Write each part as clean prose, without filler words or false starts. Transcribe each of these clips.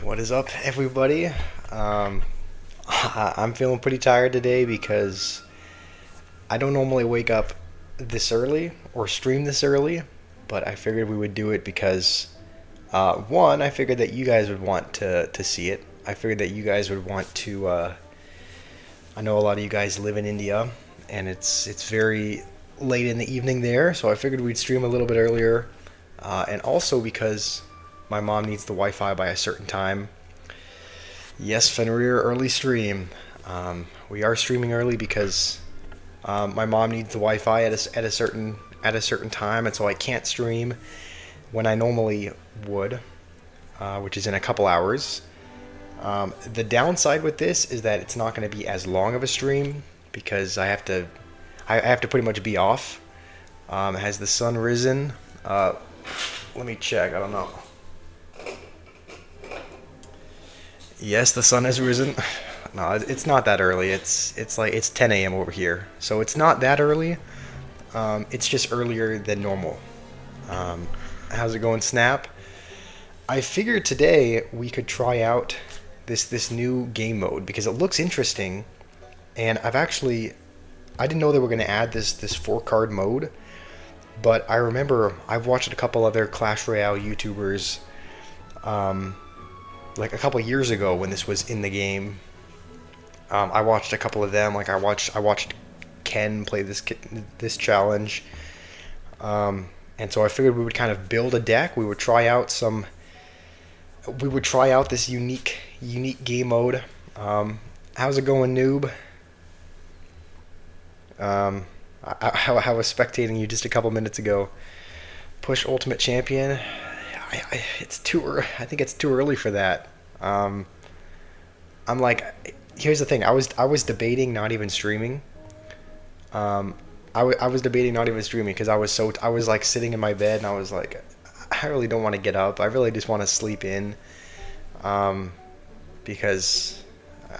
What is up, everybody? I'm feeling pretty tired today because I don't normally wake up this early or stream this early, but I figured we would do it because, one, I figured that you guys would want to see it. I figured that you guys would want to. I know a lot of you guys live in India, and it's very late in the evening there, so I figured we'd stream a little bit earlier, and also because my mom needs the Wi-Fi by a certain time. Yes, Fenrir early stream. We are streaming early because my mom needs the Wi-Fi at a certain time, and so I can't stream when I normally would, which is in a couple hours. The downside with this is that it's not going to be as long of a stream because I have to pretty much be off. Has the sun risen? Let me check. I don't know. Yes, the sun has risen. No, it's not that early. It's 10 a.m. over here, so it's not that early. It's just earlier than normal. How's it going, Snap? I figured today we could try out this new game mode because it looks interesting, and I didn't know they were going to add this 4-card mode, but I remember I've watched a couple other Clash Royale YouTubers. Like a couple years ago when this was in the game, I watched a couple of them. Like I watched Ken play this challenge, and so I figured we would kind of build a deck. We would try out this unique game mode. How's it going, noob? I was spectating you just a couple minutes ago. Push Ultimate Champion. It's too early. I think it's too early for that. I'm like, here's the thing. I was debating not even streaming. I was debating not even streaming because I was like sitting in my bed and I was like, I really don't want to get up. I really just want to sleep in. Because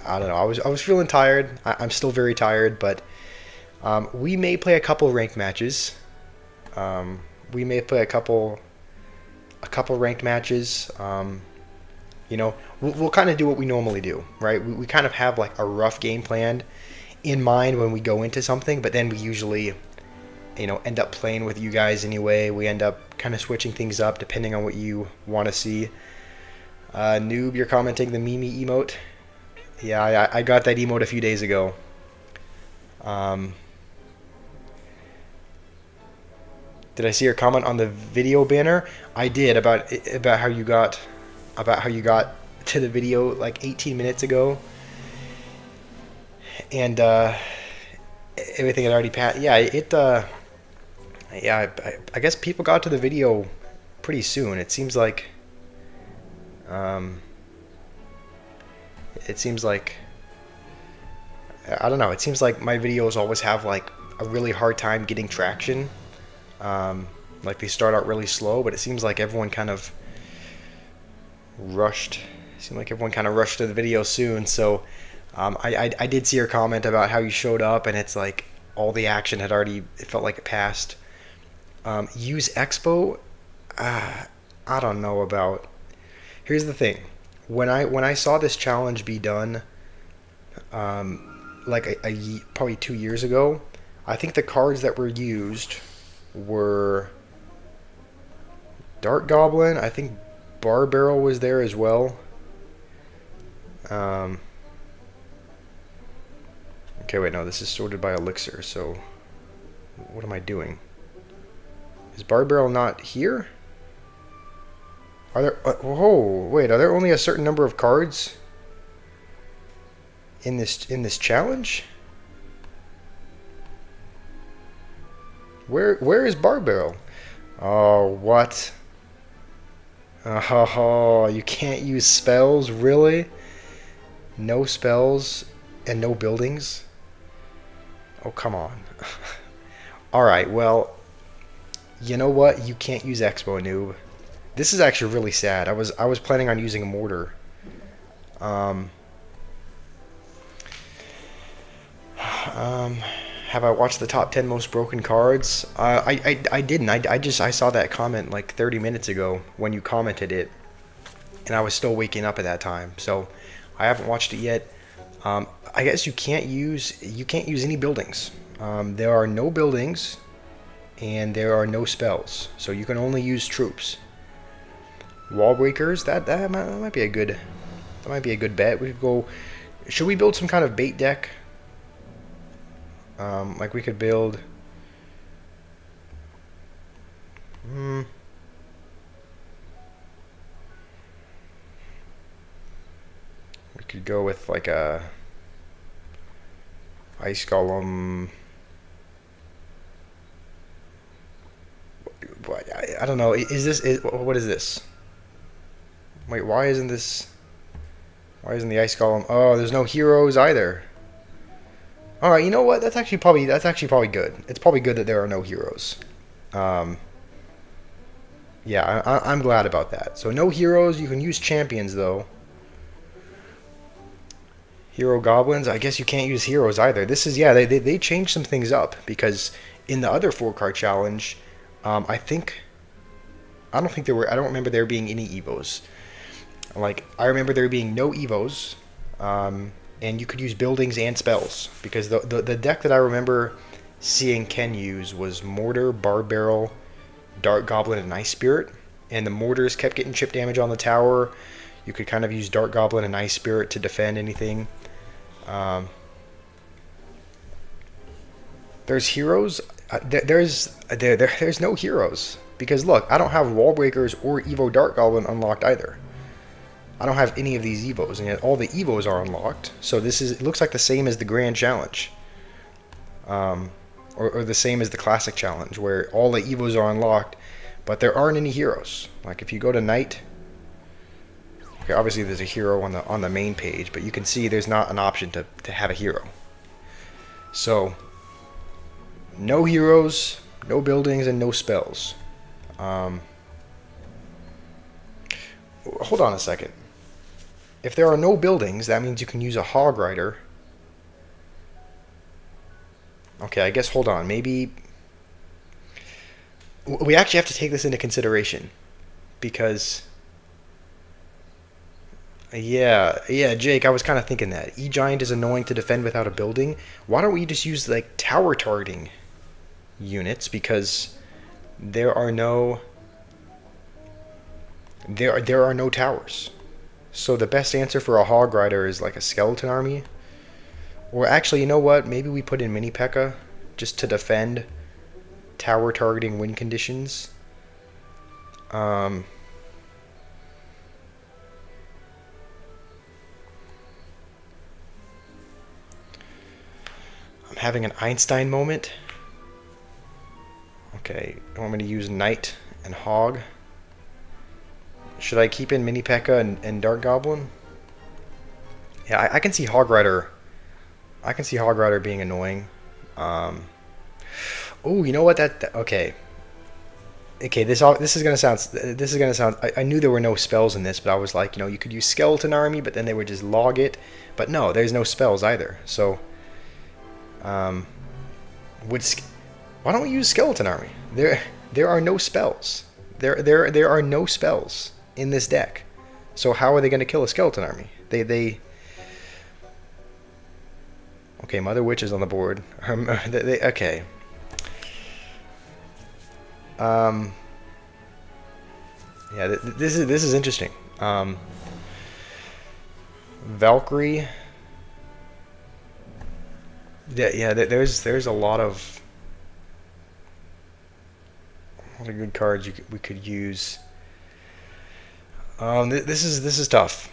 I don't know. I was feeling tired. I'm still very tired, but we may play a couple ranked matches. We may play a couple ranked matches. We'll kind of do what we normally do, right? We kind of have like a rough game plan in mind when we go into something, but then we usually, end up playing with you guys anyway. We end up kind of switching things up depending on what you want to see. Noob, you're commenting the Mimi emote. Yeah, I got that emote a few days ago. Did I see your comment on the video banner? I did about how you got to the video like 18 minutes ago, and everything had already passed. Yeah, I guess people got to the video pretty soon. It seems like I don't know. It seems like my videos always have like a really hard time getting traction. Like they start out really slow, but it seems like everyone kind of rushed. To the video soon. So I did see your comment about how you showed up, and it's like all the action had already. It felt like it passed. Use Expo. I don't know about. Here's the thing. When I saw this challenge be done, like probably 2 years ago, I think the cards that were used were Dark Goblin. I think Bar Barrel was there as well. Okay, wait, no, this is sorted by Elixir, so what am I doing? Is Bar Barrel not here? Are there only a certain number of cards in this challenge? Where is Bar Barrel? Oh, what? Oh, you can't use spells, really? No spells and no buildings? Oh, come on. Alright, well, you know what? You can't use Expo, noob. This is actually really sad. I was planning on using a mortar. Have I watched the top 10 most broken cards? I didn't. I saw that comment like 30 minutes ago when you commented it. and I was still waking up at that time, so I haven't watched it yet. I guess you can't use any buildings. There are no buildings, and there are no spells, so you can only use troops. Wall breakers, that might be a good bet. We could go. Should we build some kind of bait deck? Like we could build. We could go with like a ice golem. I don't know. What is this? Wait, why isn't this? Why isn't the ice golem? Oh, there's no heroes either. All right, you know what? That's actually probably good. It's probably good that there are no heroes. Um, yeah, I'm glad about that. So no heroes. You can use champions though. Hero goblins. I guess you can't use heroes either. This is, yeah. They changed some things up because in the other 4 card challenge, I think I don't think there were. I don't remember there being any evos. Like I remember there being no evos, and you could use buildings and spells because the deck that I remember seeing Ken use was Mortar, Barb Barrel, Dark Goblin, and Ice Spirit, and the mortars kept getting chip damage on the tower. You could kind of use Dark Goblin and Ice Spirit to defend anything. Um, there's heroes. There's no heroes because look, I don't have Wall Breakers or Evo Dark Goblin unlocked either. I don't have any of these Evos, and yet all the Evos are unlocked. So it looks like the same as the Grand Challenge, or the same as the Classic Challenge, where all the Evos are unlocked, but there aren't any heroes. Like if you go to Knight, okay, obviously there's a hero on the main page, but you can see there's not an option to have a hero. So no heroes, no buildings, and no spells. Hold on a second. If there are no buildings, that means you can use a Hog Rider. Okay, I guess hold on. Maybe we actually have to take this into consideration because yeah, Jake, I was kind of thinking that E-Giant is annoying to defend without a building. Why don't we just use like tower targeting units because there are no towers. So the best answer for a Hog Rider is like a skeleton army. Or actually, you know what? Maybe we put in Mini P.E.K.K.A. just to defend tower targeting win conditions. I'm having an Einstein moment. Okay, I want me to use Knight and Hog. Should I keep in Mini P.E.K.K.A. and Dark Goblin? Yeah, I can see Hog Rider. I can see Hog Rider being annoying. Oh, you know what? Okay. Okay, this is gonna sound. I knew there were no spells in this, but I was like, you could use Skeleton Army, but then they would just log it. But no, there's no spells either. So, why don't we use Skeleton Army? There are no spells. There are no spells in this deck. So how are they going to kill a Skeleton Army? They okay, Mother Witch is on the board. Okay. Yeah, this is interesting. Valkyrie. Yeah. There's a lot of good cards we could use. This is tough.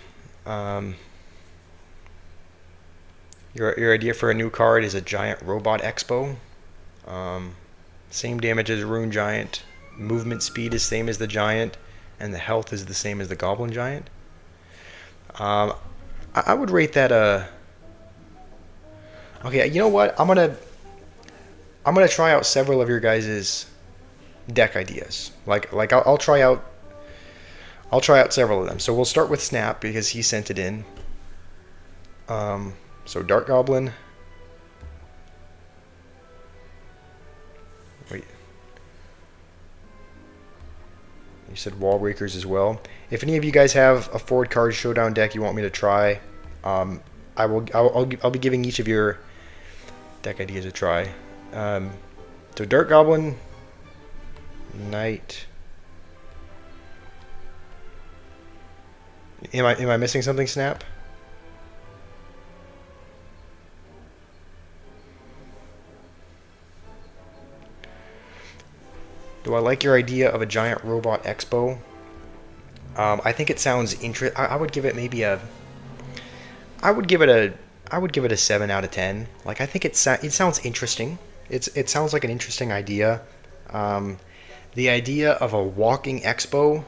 Your idea for a new card is a Giant Robot Expo. Same damage as Rune Giant. Movement speed is same as the Giant, and the health is the same as the Goblin Giant. I would rate that a. Okay, you know what? I'm gonna try out several of your guys's deck ideas. Like I'll try out several of them. So we'll start with Snap because he sent it in. So Dark Goblin. Wait. You said wall breakers as well. If any of you guys have a forward card showdown deck you want me to try, I'll be giving each of your deck ideas a try. So Dark Goblin, Knight. Am I missing something, Snap? Do I like your idea of a giant robot expo? I think it sounds interesting. I would give it maybe a. I would give it a 7 out of 10. Like, I think it sounds interesting. It sounds like an interesting idea. The idea of a walking expo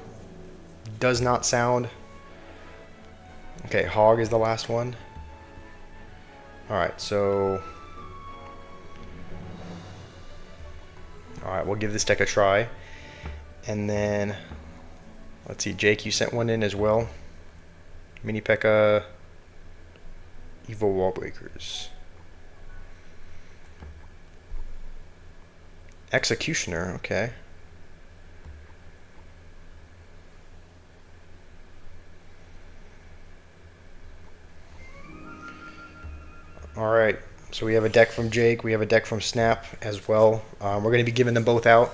does not sound. Okay, Hog is the last one. All right, so. Alright, we'll give this deck a try. And then, let's see, Jake, you sent one in as well. Mini P.E.K.K.A. Evil Wall Breakers. Executioner, okay. Alright. So we have a deck from Jake, we have a deck from Snap as well. We're going to be giving them both out.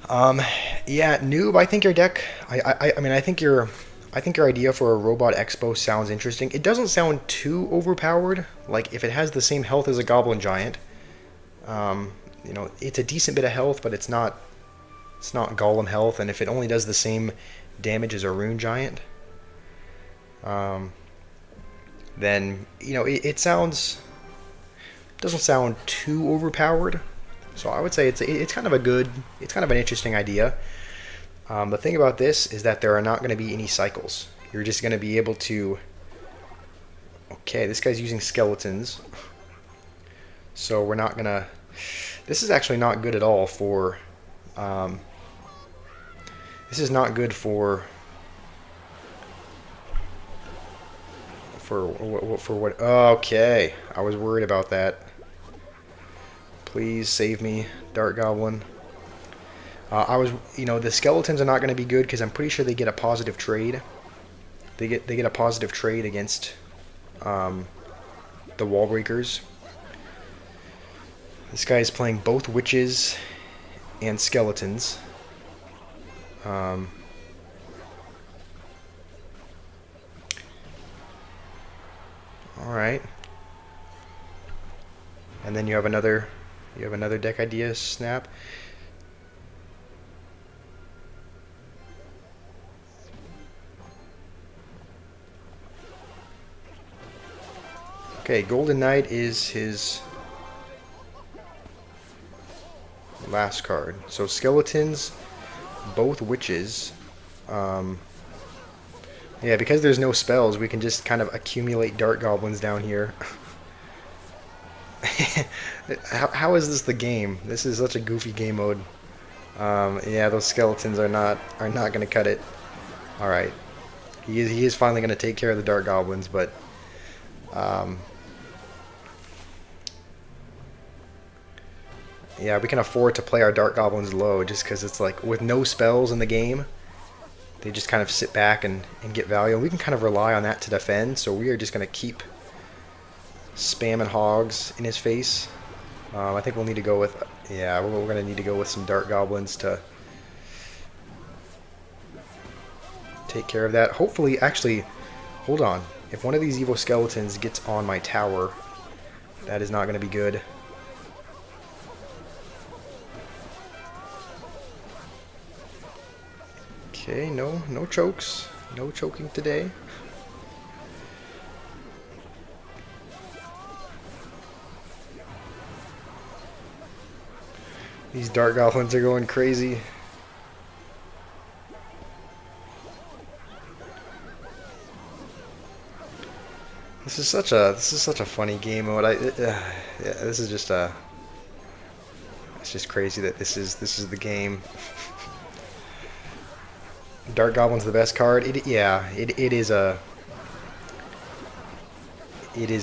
Yeah, Noob, I think your deck. I mean, I think your idea for a Robot Expo sounds interesting. It doesn't sound too overpowered. Like if it has the same health as a Goblin Giant, you know, it's a decent bit of health, but it's not Golem health. And if it only does the same damage as a Rune Giant, then you know it doesn't sound too overpowered. So I would say it's kind of an interesting idea. The thing about this is that there are not going to be any cycles. You're just going to be able to. Okay, this guy's using skeletons, so we're not gonna. This is actually not good at all for. This is not good for what? Okay, I was worried about that. Please save me, Dark Goblin. You know, the skeletons are not going to be good because I'm pretty sure they get a positive trade. They get a positive trade against the wall breakers. This guy is playing both witches and skeletons. Alright. And then you have another deck idea, Snap. Okay, Golden Knight is his last card. So skeletons, both witches. Yeah, because there's no spells, we can just kind of accumulate Dark Goblins down here. How is this the game? This is such a goofy game mode. Yeah, those skeletons are not going to cut it. All right, he is finally going to take care of the Dark Goblins, but yeah, we can afford to play our Dark Goblins low just because it's like with no spells in the game, they just kind of sit back and get value, and we can kind of rely on that to defend. So we are just going to keep spamming hogs in his face. I think we'll need to go with, yeah, we're going to need to go with some Dark Goblins to take care of that. Hopefully, actually, hold on. If one of these evil skeletons gets on my tower, that is not going to be good. Okay, no chokes. No choking today. These Dark Goblins are going crazy. This is such a funny game mode. Yeah, this is just it's just crazy that this is the game. Dark Goblin's the best card. It is a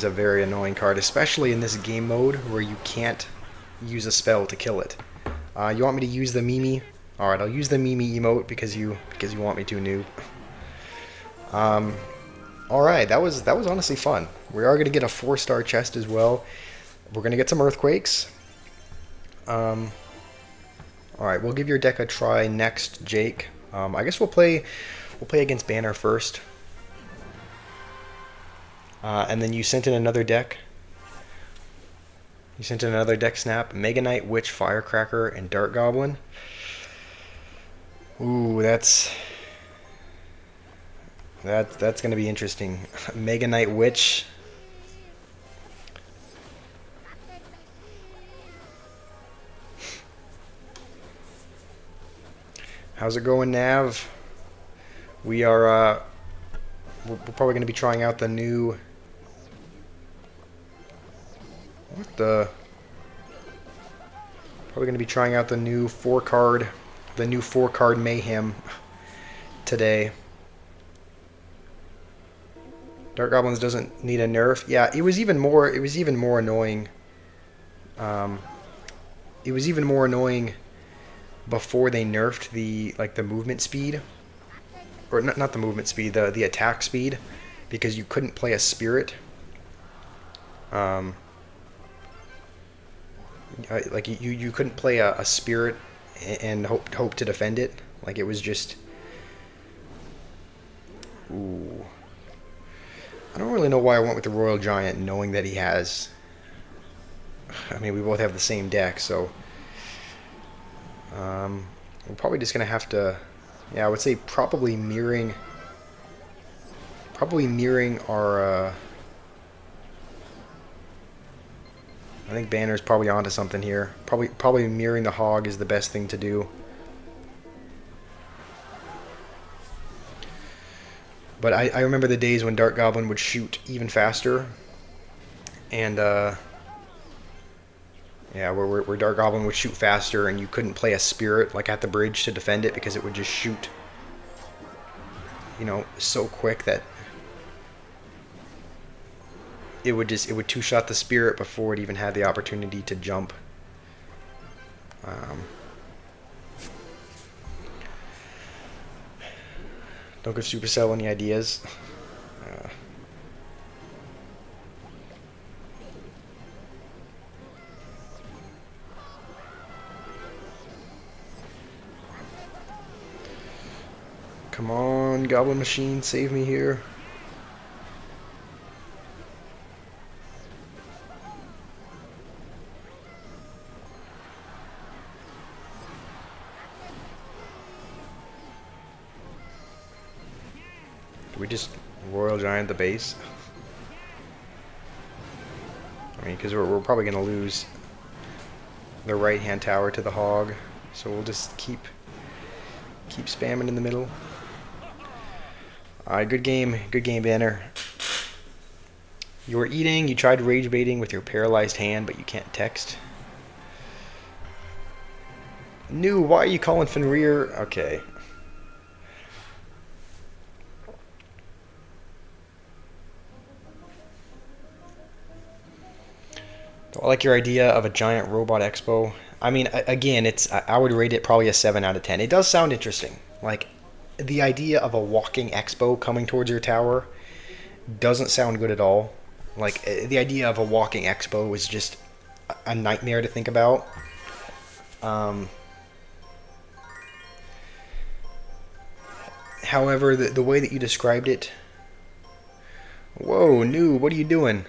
very annoying card, especially in this game mode where you can't use a spell to kill it. You want me to use the Mimi All right, I'll use the Mimi emote because you want me to, noob. All right, that was honestly fun. We are gonna get a 4-star chest as well. We're gonna get some earthquakes. All right, we'll give your deck a try next, Jake. I guess we'll play against Banner first. And then you sent in another deck. You sent in another deck snap. Mega Knight, Witch, Firecracker, and Dart Goblin. Ooh, that's gonna be interesting. Mega Knight, Witch. How's it going, Nav? We are we're probably gonna be trying out the new. What the? Probably going to be trying out the new 4-card Mayhem today. Dark Goblins doesn't need a nerf. Yeah, it was even more annoying. It was even more annoying before they nerfed the movement speed, or not the movement speed, the attack speed, because you couldn't play a spirit. Like you couldn't play a spirit and hope to defend it. Like it was just. Ooh. I don't really know why I went with the Royal Giant, knowing that he has. I mean, we both have the same deck, so. We're probably just gonna have to. Yeah, I would say probably mirroring. Probably mirroring our. I think Banner's probably onto something here. Probably mirroring the Hog is the best thing to do. But I remember the days when Dart Goblin would shoot even faster. And, yeah, where Dart Goblin would shoot faster and you couldn't play a Spirit, like, at the bridge to defend it because it would just shoot, you know, so quick that it would two-shot the Spirit before it even had the opportunity to jump. Don't give Supercell any ideas. Come on, Goblin Machine, save me here. We just Royal Giant the base. I mean, because we're probably going to lose the right-hand tower to the Hog, so we'll just keep spamming in the middle. Alright, good game, Banner. You were eating, you tried rage baiting with your paralyzed hand, but you can't text. New, why are you calling Fenrir? Okay. I like your idea of a giant robot expo. I mean, again, I would rate it probably a 7 out of 10. It does sound interesting. Like, the idea of a walking expo coming towards your tower doesn't sound good at all. Like, the idea of a walking expo is just a nightmare to think about. However, the way that you described it... Whoa, New, what are you doing?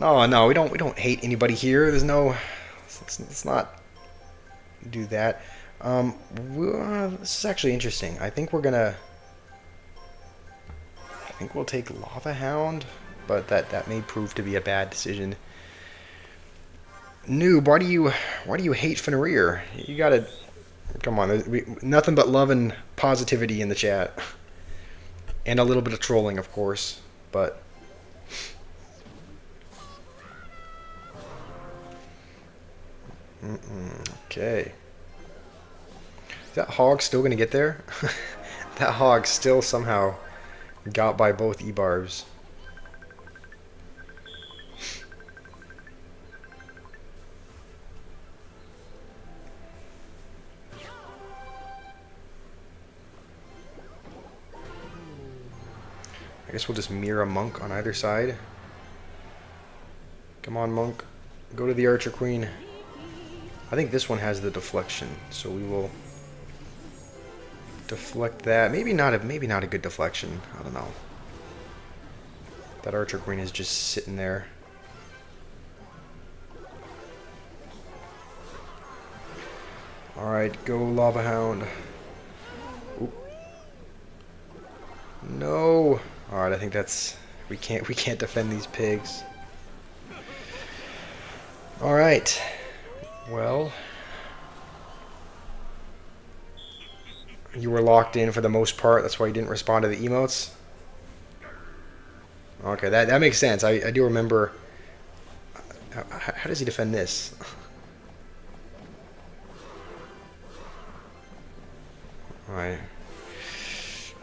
No, we don't hate anybody here. There's no... Let's not do that. This is actually interesting. I think we'll take Lava Hound, but that may prove to be a bad decision. Noob, why do you hate Fenrir? You gotta... Come on, there's nothing but love and positivity in the chat. And a little bit of trolling, of course, but... Okay. Is that Hog still going to get there? That Hog still somehow got by both E-barbs. I guess we'll just mirror a monk on either side. Come on, monk. Go to the archer queen. I think this one has the deflection, so we will deflect that. Maybe not a good deflection. I don't know. That archer queen is just sitting there. Alright, go lava hound. Oop. No. Alright, I think that's we can't defend these pigs. Alright. Well, you were locked in for the most part, that's why you didn't respond to the emotes. Okay, that makes sense. I do remember. How does he defend this? Alright.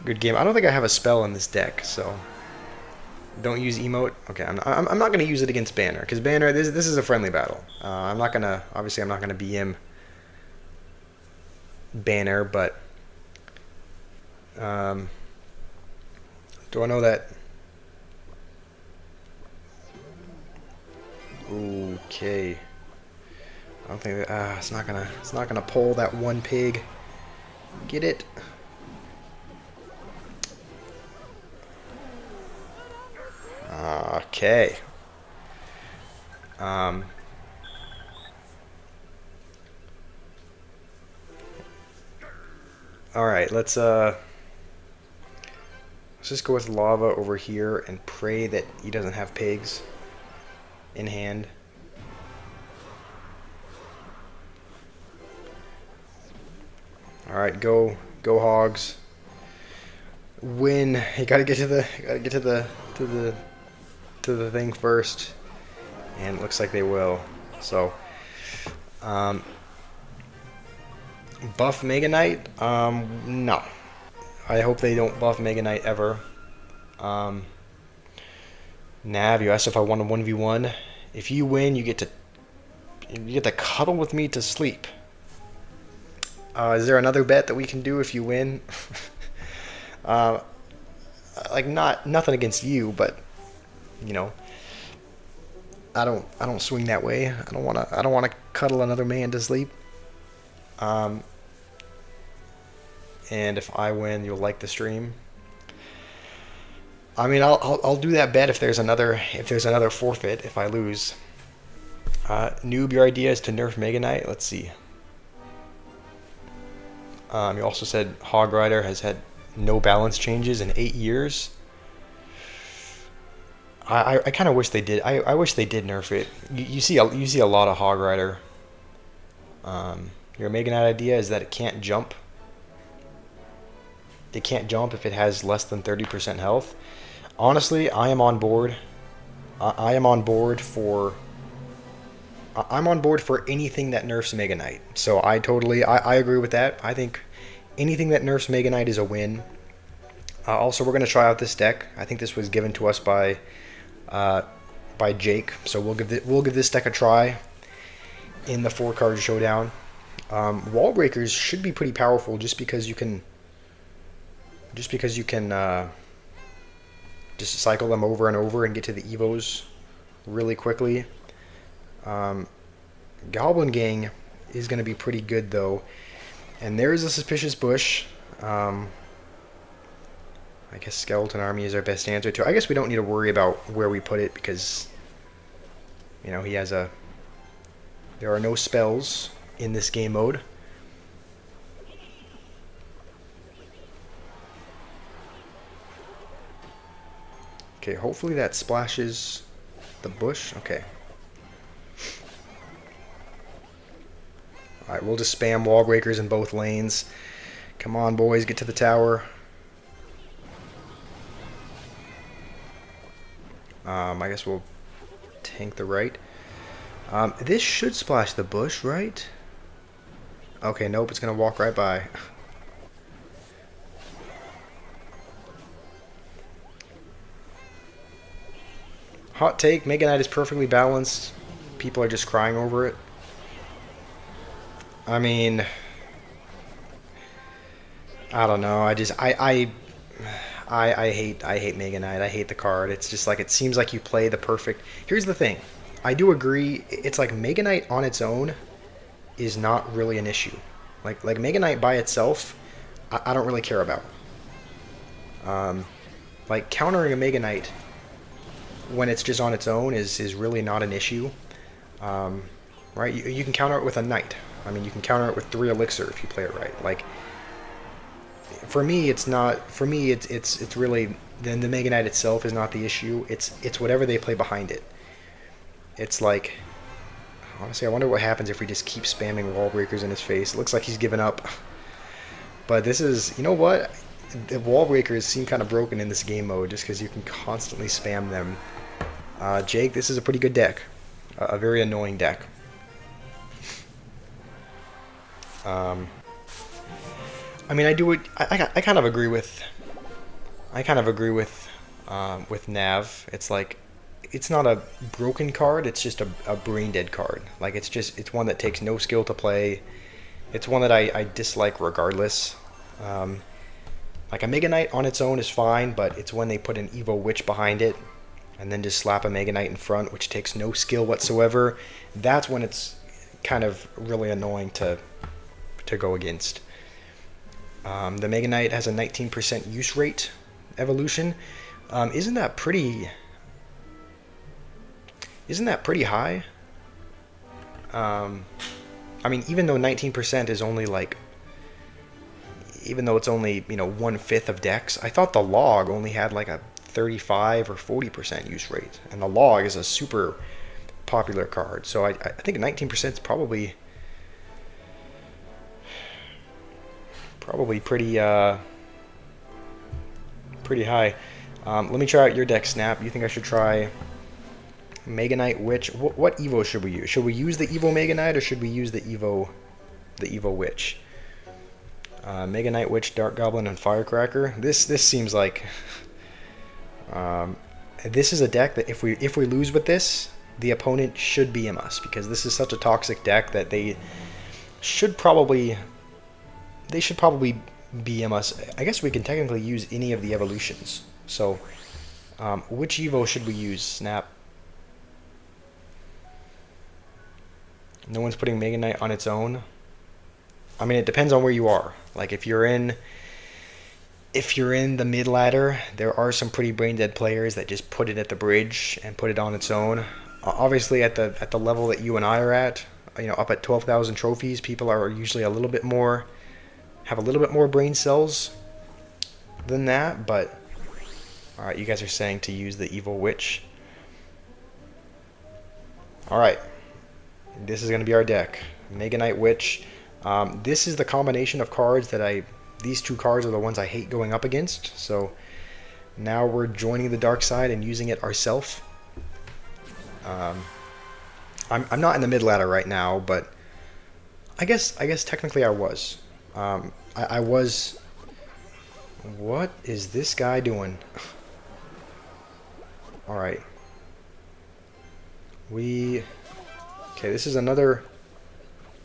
Good game. I don't think I have a spell in this deck, so don't use emote. Okay, I'm not going to use it against Banner, because Banner, this is a friendly battle. Obviously I'm not going to BM Banner, but do I know that? Okay. I don't think that, it's not gonna pull that one pig. Get it? Okay. All right, let's just go with lava over here and pray that he doesn't have pigs in hand. All right, go hogs. Win. You gotta get to the thing first, and it looks like they will. So, buff Mega Knight? No. I hope they don't buff Mega Knight ever. Nav, you asked if I want a 1v1. If you win, you get to cuddle with me to sleep. Is there another bet that we can do if you win? Like nothing against you, but you know, I don't swing that way. I don't wanna cuddle another man to sleep. And if I win, you'll like the stream. I mean, I'll do that bet if there's another forfeit if I lose. Noob, your idea is to nerf Mega Knight. Let's see. You also said Hog Rider has had no balance changes in 8 years. I kind of wish they did. I wish they did nerf it. You see a lot of Hog Rider. Your Mega Knight idea is that it can't jump. It can't jump if it has less than 30% health. Honestly, I am on board. I'm on board for anything that nerfs Mega Knight. So I agree with that. I think anything that nerfs Mega Knight is a win. Also, we're going to try out this deck. I think this was given to us by Jake. So we'll give this deck a try in the 4-card showdown. Wall breakers should be pretty powerful just because you can just cycle them over and over and get to the evos really quickly. Goblin Gang is going to be pretty good though, and there's a suspicious bush. I guess Skeleton Army is our best answer to. I guess we don't need to worry about where we put it because, you know, there are no spells in this game mode. Okay, hopefully that splashes the bush. Okay. Alright, we'll just spam wall breakers in both lanes. Come on, boys, get to the tower. I guess we'll tank the right. This should splash the bush, right? Okay, nope, it's going to walk right by. Hot take, Mega Knight is perfectly balanced. People are just crying over it. I mean, I don't know. I I hate Mega Knight. I hate the card. It's just like it seems like you play the perfect. Here's the thing. I do agree. It's like Mega Knight on its own is not really an issue. Like Mega Knight by itself, I don't really care about. Um, like countering a Mega Knight when it's just on its own is really not an issue. Um, right? You can counter it with a Knight. I mean, you can counter it with 3 Elixir if you play it right. Like for me, it's not. For me, it's really the Mega Knight itself is not the issue. It's whatever they play behind it. It's like honestly, I wonder what happens if we just keep spamming wall breakers in his face. It looks like he's given up. But this is, you know what? The wall breakers seem kind of broken in this game mode just because you can constantly spam them. Jake, this is a pretty good deck. A very annoying deck. I mean, I do it. I kind of agree with. I kind of agree with Nav. It's like, it's not a broken card. It's just a brain dead card. Like it's one that takes no skill to play. It's one that I dislike regardless. Like a Mega Knight on its own is fine, but it's when they put an Evo Witch behind it, and then just slap a Mega Knight in front, which takes no skill whatsoever. That's when it's kind of really annoying to go against. The Mega Knight has a 19% use rate evolution. Isn't that pretty? Isn't that pretty high? I mean, even though 19% is only like, even though it's only, you know, 1/5 of decks, I thought the log only had like a 35 or 40% use rate, and the log is a super popular card. So I think 19% is probably pretty pretty high. Let me try out your deck, Snap. You think I should try Mega Knight Witch? What Evo should we use? Should we use the Evo Mega Knight or should we use the Evo Witch? Mega Knight Witch, Dark Goblin, and Firecracker. This seems like this is a deck that if we lose with this, the opponent should BM us, because this is such a toxic deck that they should probably BM us. I guess we can technically use any of the evolutions. So, which Evo should we use, Snap? No one's putting Mega Knight on its own. I mean, it depends on where you are. Like if you're in the mid ladder, there are some pretty brain dead players that just put it at the bridge and put it on its own. Obviously, at the level that you and I are at, you know, up at 12,000 trophies, people are usually have a little bit more brain cells than that. But all right, you guys are saying to use the Evil Witch. All right, this is going to be our deck. Mega Knight Witch. This is the combination of cards that these 2 cards are the ones I hate going up against. So now we're joining the dark side and using it ourselves. I'm not in the mid ladder right now, but I guess technically I was. I was. What is this guy doing? All right. Okay, this is another.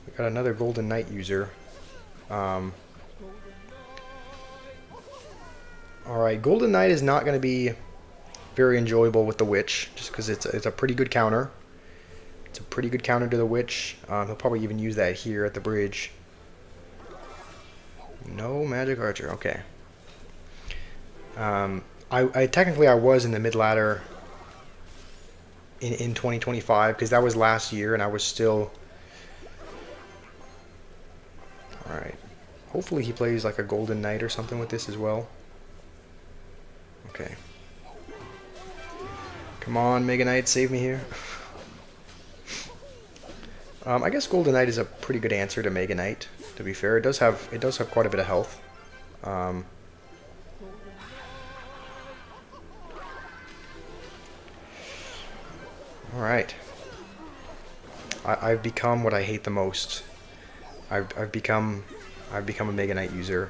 We got another Golden Knight user. Alright, Golden Knight is not going to be very enjoyable with the Witch, just because it's a pretty good counter. It's a pretty good counter to the Witch. He'll probably even use that here at the bridge. No Magic Archer, okay. I technically I was in the mid ladder in 2025, because that was last year, and I was still. Alright. Hopefully he plays like a Golden Knight or something with this as well. Okay. Come on, Mega Knight, save me here. I guess Golden Knight is a pretty good answer to Mega Knight, to be fair. It does have quite a bit of health. Alright. I've become what I hate the most. I've become a Mega Knight user.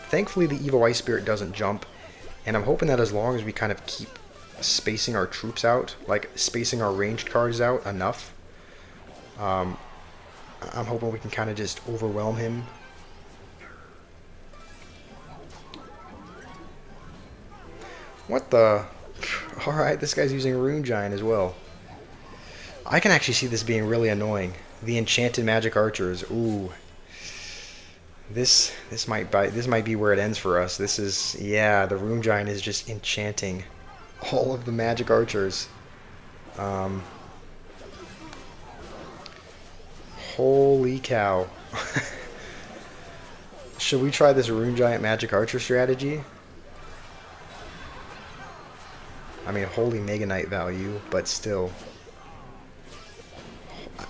Thankfully, the Evo Ice Spirit doesn't jump, and I'm hoping that as long as we kind of keep spacing our troops out, like spacing our ranged cards out enough, I'm hoping we can kind of just overwhelm him. What the? Alright, this guy's using Rune Giant as well. I can actually see this being really annoying. The enchanted magic archers. Ooh. This might be where it ends for us. This is, yeah, the Rune Giant is just enchanting all of the magic archers. Holy cow. Should we try this Rune Giant magic archer strategy? I mean, holy Mega Knight value, but still.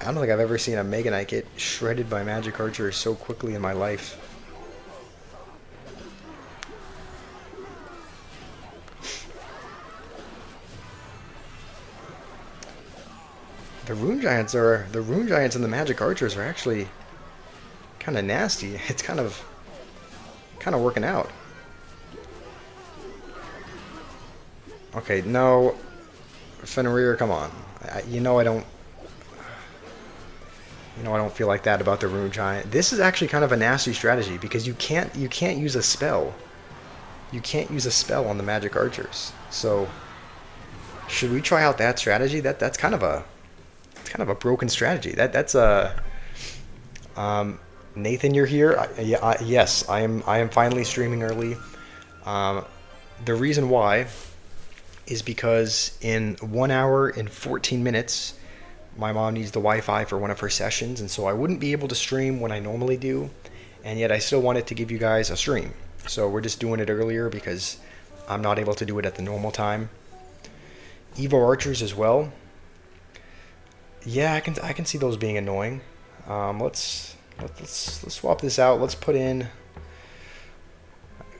I don't think I've ever seen a Mega Knight get shredded by magic archers so quickly in my life. The Rune Giants and the magic archers are actually kind of nasty. It's kind of working out. Okay, no, Fenrir, come on. You know I don't feel like that about the Rune Giant. This is actually kind of a nasty strategy because you can't use a spell. You can't use a spell on the magic archers. So should we try out that strategy? That's kind of a broken strategy. That's a Nathan, you're here. Yes, I am finally streaming early. The reason why is because in 1 hour and 14 minutes, my mom needs the Wi-Fi for one of her sessions, and so I wouldn't be able to stream when I normally do, and yet I still wanted to give you guys a stream. So we're just doing it earlier because I'm not able to do it at the normal time. Evo Archers as well. Yeah, I can see those being annoying. Let's swap this out. Let's put in.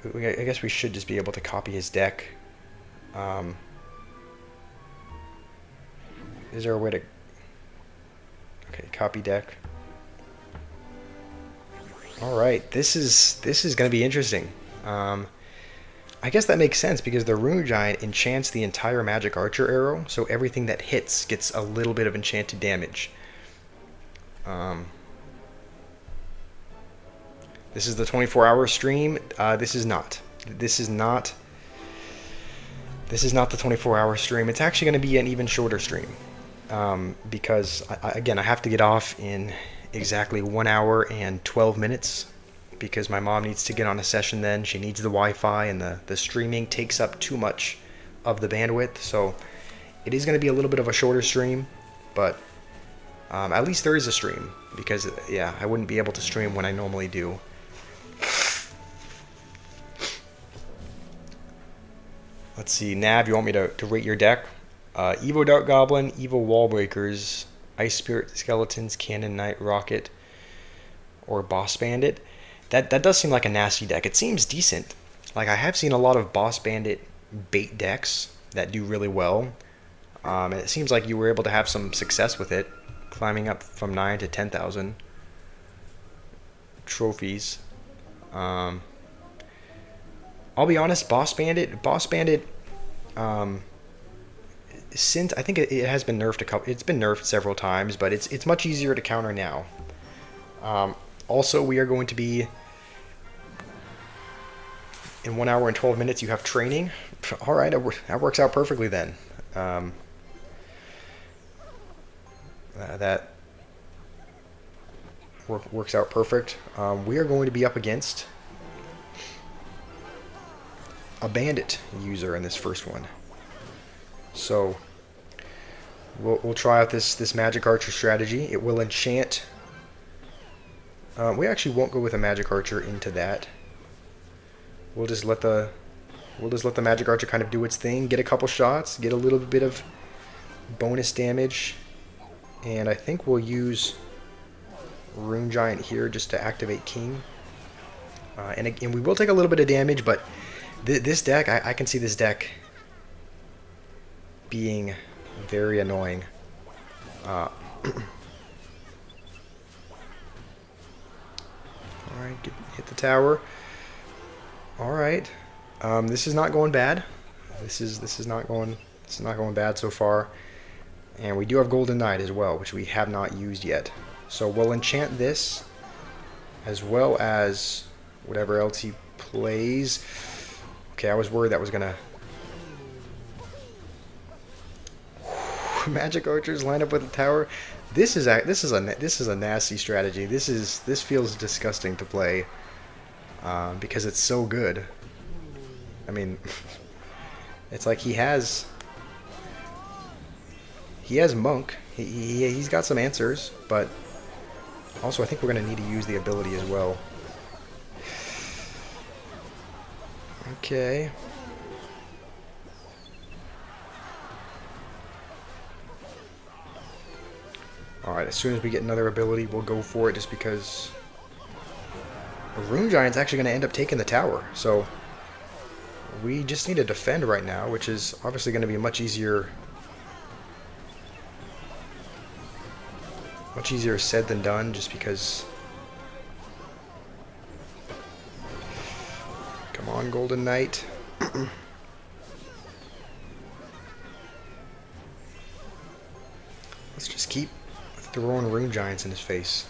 I guess we should just be able to copy his deck. Is there a way to? Okay, copy deck. All right, this is going to be interesting. I guess that makes sense because the Rune Giant enchants the entire magic archer arrow, so everything that hits gets a little bit of enchanted damage. This is the 24-hour stream. This is not the 24-hour stream. It's actually going to be an even shorter stream because again I have to get off in exactly 1 hour and 12 minutes because my mom needs to get on a session then. She needs the Wi-Fi, and the streaming takes up too much of the bandwidth, so it is going to be a little bit of a shorter stream, but at least there is a stream because yeah, I wouldn't be able to stream when I normally do. Let's see, Nav, you want me to rate your deck? Evo Dark Goblin, Evo Wall Breakers, Ice Spirit Skeletons, Cannon Knight, Rocket, or Boss Bandit. That does seem like a nasty deck. It seems decent. Like, I have seen a lot of Boss Bandit bait decks that do really well. And it seems like you were able to have some success with it, climbing up from 9 to 10,000 trophies. I'll be honest, Boss Bandit, since I think it has been nerfed it's been nerfed several times, but it's much easier to counter now. Also, we are going to be in 1 hour and 12 minutes. You have training. All right, that works out perfectly then. That works out perfect. We are going to be up against a bandit user in this first one. So we'll try out this magic archer strategy. It will enchant. We actually won't go with a magic archer into that. We'll just let the magic archer kind of do its thing, get a couple shots, get a little bit of bonus damage, and I think we'll use Rune Giant here just to activate King. And we will take a little bit of damage, but this deck, I can see this deck being very annoying. Alright, hit the tower. Alright. This is not going bad. This is not going bad so far. And we do have Golden Knight as well, which we have not used yet. So we'll enchant this as well as whatever else he plays. Okay, I was worried that was gonna magic archers line up with a tower. This is a nasty strategy. This feels disgusting to play because it's so good. I mean, it's like he has monk. He's got some answers, but also I think we're gonna need to use the ability as well. Okay. Alright, as soon as we get another ability, we'll go for it just because the Rune Giant's actually going to end up taking the tower. So we just need to defend right now, which is obviously going to be much easier said than done just because... Come on, Golden Knight. Let's just keep throwing Rune Giants in his face.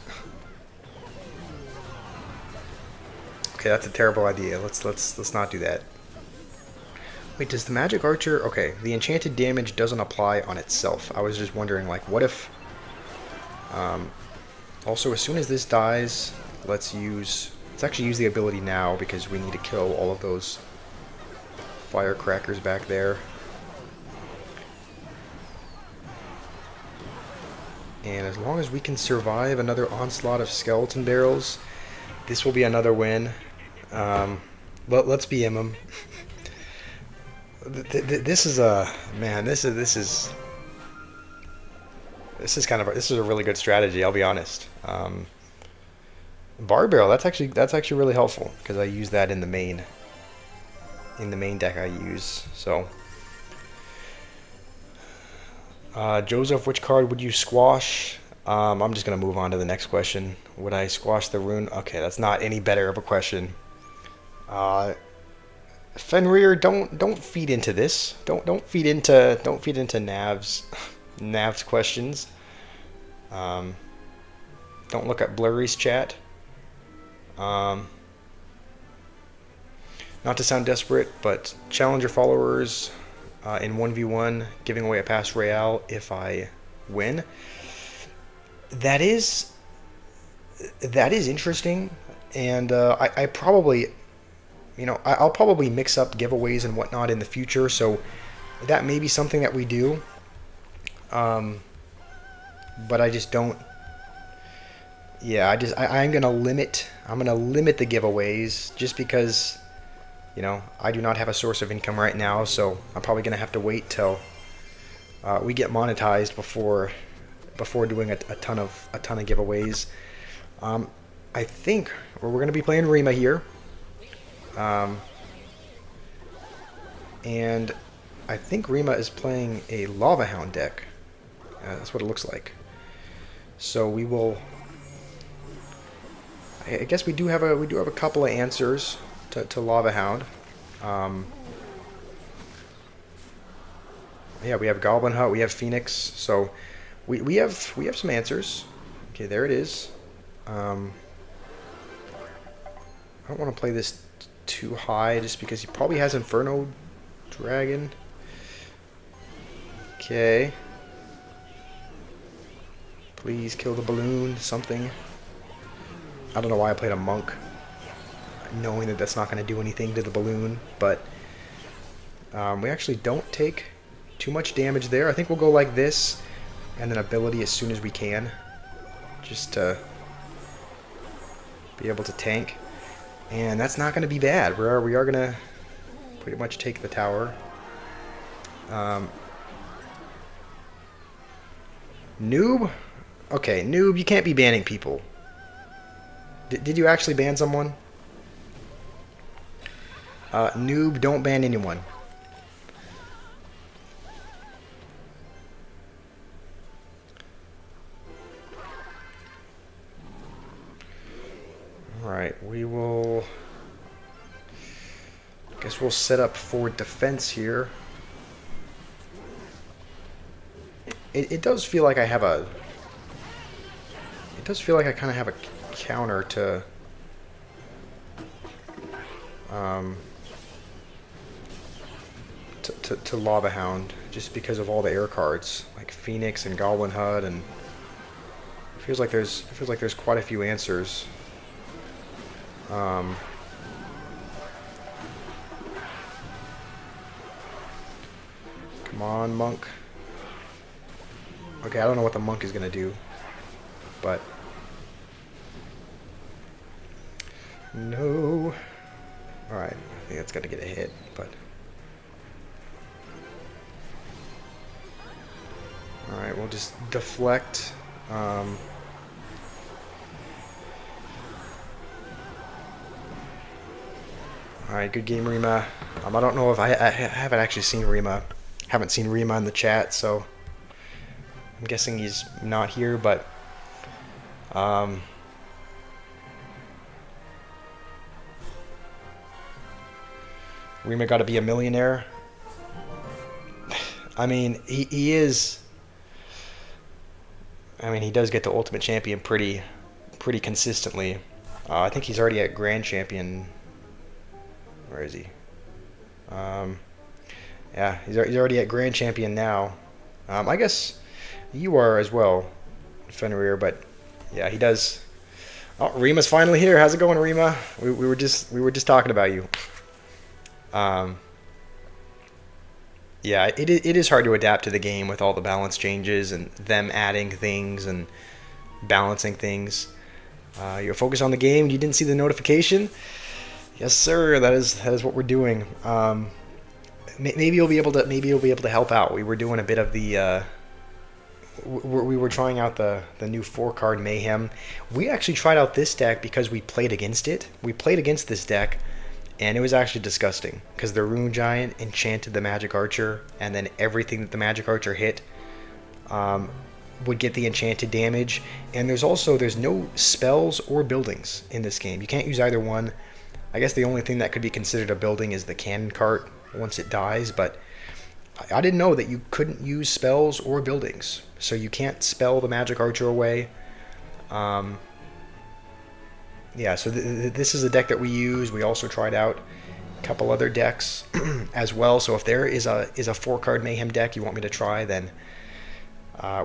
Okay, that's a terrible idea. Let's not do that. Wait, does the magic archer... Okay, the enchanted damage doesn't apply on itself. I was just wondering, like, what if... also, as soon as this dies, let's actually use the ability now because we need to kill all of those firecrackers back there. And as long as we can survive another onslaught of skeleton barrels, this will be another win. Let's BM him. This is a man. This is a really good strategy. I'll be honest. Bar barrel. That's actually really helpful because I use that in the main deck I use. So. Joseph, which card would you squash? I'm just going to move on to the next question. Would I squash the rune? Okay, that's not any better of a question. Fenrir, don't feed into this. Don't feed into Nav's questions. Don't look at Blurry's chat. Not to sound desperate, but challenge your followers in 1v1, giving away a pass Royale if I win. That is interesting, and I probably, I'll probably mix up giveaways and whatnot in the future, so that may be something that we do. But I just don't. Yeah, I'm gonna limit the giveaways just because. I do not have a source of income right now, so I'm probably going to have to wait till we get monetized before doing a ton of giveaways. I think we're going to be playing Rima here, and I think Rima is playing a Lava Hound deck. That's what it looks like. So we will. I guess we do have a couple of answers to Lava Hound. Yeah, we have Goblin Hut, we have Phoenix, so we have some answers. Okay, there it is. I don't want to play this too high just because he probably has Inferno Dragon. Okay. Please kill the balloon, something. I don't know why I played a monk, knowing that that's not going to do anything to the balloon, but we actually don't take too much damage there. I think we'll go like this, and then ability as soon as we can, just to be able to tank. And that's not going to be bad. We are going to pretty much take the tower. Noob? Okay, Noob, you can't be banning people. Did you actually ban someone? Noob, don't ban anyone. Alright, we will... guess we'll set up for defense here. It does feel like I have a... It does feel like I kind of have a counter to... to Lava Hound, just because of all the air cards, like Phoenix and Goblin Hut, and it feels like there's quite a few answers. Um, come on, Monk. Okay, I don't know what the Monk is gonna do, but no. All right, I think that's gonna get a hit, but. All right, we'll just deflect. All right, good game, Rima. I don't know if I haven't actually seen Rima. Haven't seen Rima in the chat, so I'm guessing he's not here. But Rima got to be a millionaire. I mean, he is. I mean, he does get the Ultimate Champion pretty consistently. I think he's already at Grand Champion. Where is he? Yeah, he's already at Grand Champion now. I guess you are as well, Fenrir. But yeah, he does. Oh, Rima's finally here. How's it going, Rima? We were just talking about you. Yeah, it is hard to adapt to the game with all the balance changes and them adding things and balancing things. You're focused on the game. You didn't see the notification. Yes, sir. That is what we're doing. Maybe you'll be able to help out. We were doing a bit of the. We were trying out the new 4-card Mayhem. We actually tried out this deck because we played against it. We played against this deck, and it was actually disgusting because the Rune Giant enchanted the Magic Archer, and then everything that the Magic Archer hit would get the enchanted damage. And there's no spells or buildings in this game. You can't use either one. I guess the only thing that could be considered a building is the cannon cart once it dies, but I didn't know that you couldn't use spells or buildings. So you can't spell the Magic Archer away. Yeah, so this is a deck that we use. We also tried out a couple other decks as well. So if there is a 4-card Mayhem deck you want me to try, then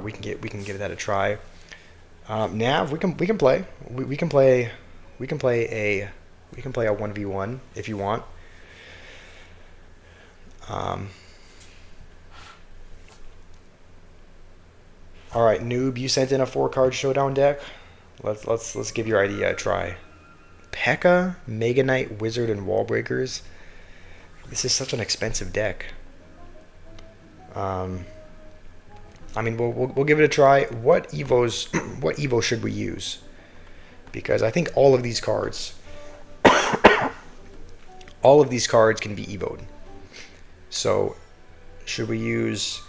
we can give that a try. Nav, we can play. We can play a 1v1 if you want. All right, Noob, you sent in a 4-card showdown deck. Let's give your idea a try. P.E.K.K.A, Mega Knight, Wizard, and Wallbreakers. This is such an expensive deck. I mean, we'll give it a try. What Evo should we use? Because I think all of these cards can be Evo'd. So, should we use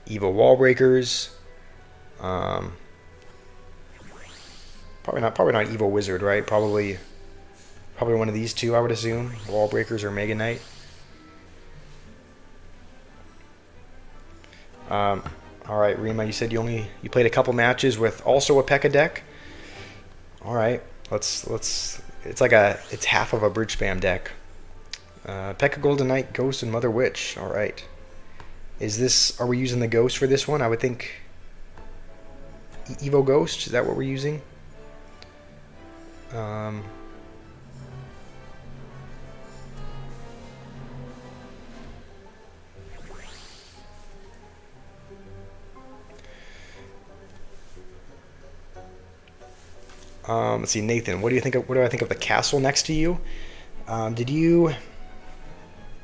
Evo Wallbreakers? Probably not Evo Wizard, right? Probably one of these two, I would assume. Wallbreakers or Mega Knight. All right, Rima, you said you played a couple matches with also a P.E.K.K.A deck. All right, it's half of a bridge spam deck. P.E.K.K.A Golden Knight, Ghost, and Mother Witch. All right. Are we using the Ghost for this one? I would think Evo Ghost, is that what we're using? Let's see, Nathan. What do I think of the castle next to you? Did you?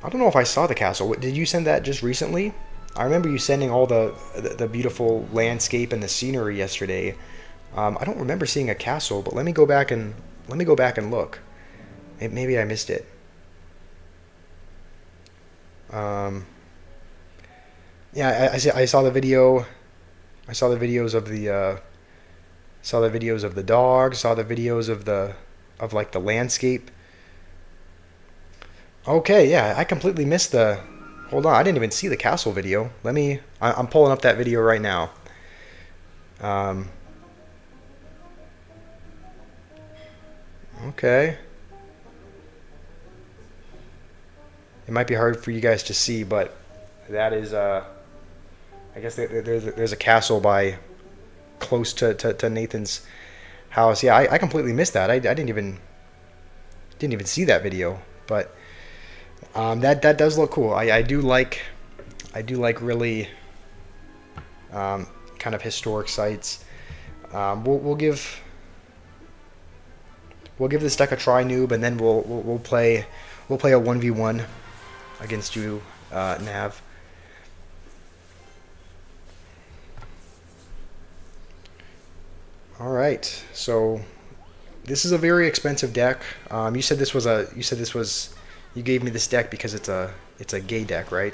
I don't know if I saw the castle. Did you send that just recently? I remember you sending all the beautiful landscape and the scenery yesterday. I don't remember seeing a castle, but let me go back and look. Maybe I missed it. Yeah, I saw the video. I saw the videos of the dog. Saw the videos of the landscape. Okay, yeah, I completely missed the. Hold on, I didn't even see the castle video. I'm pulling up that video right now. Okay. It might be hard for you guys to see, but That is, I guess there's a castle by close to Nathan's house. Yeah, I completely missed that. I didn't even see that video, but that does look cool. I do like really kind of historic sites. We'll give this deck a try, noob, and then we'll play a 1v1 against you, Nav. All right, so this is a very expensive deck. You said this was you gave me this deck because it's a gay deck, right?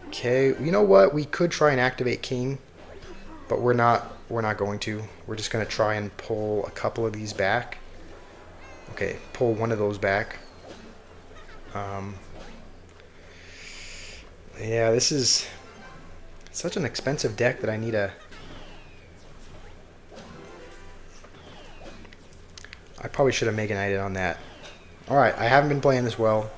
Okay, you know what? We could try and activate King, but we're not going to. We're just gonna try and pull a couple of these back. Okay, pull one of those back. Yeah, this is such an expensive deck that I need a... I probably should have Mega Knighted on that. Alright, I haven't been playing this well.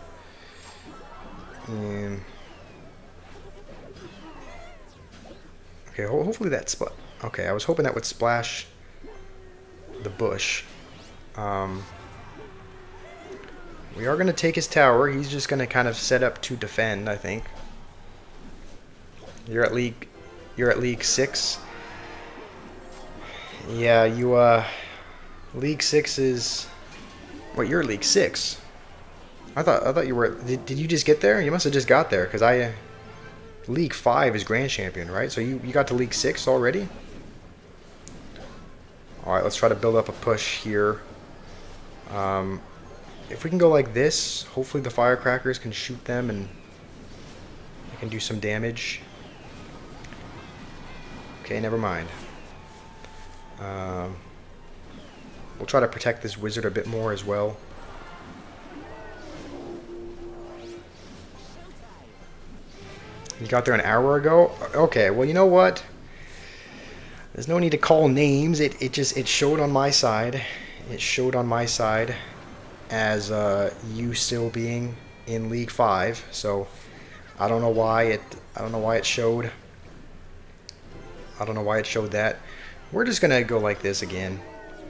Okay, hopefully that okay, I was hoping that would splash the bush. We are going to take his tower. He's just going to kind of set up to defend, I think. You're at League 6. Yeah, you League 6 is... Wait, you're League 6. I thought you were... Did you just get there? You must have just got there, because League 5 is Grand Champion, right? So you got to League 6 already? Alright, let's try to build up a push here. If we can go like this, hopefully the firecrackers can shoot them and they can do some damage. Okay, never mind. We'll try to protect this wizard a bit more as well. You got there an hour ago? Okay, well, you know what? There's no need to call names. It showed on my side. It showed on my side as you still being in League 5. So I don't know why it showed. I don't know why it showed that. We're just gonna go like this again.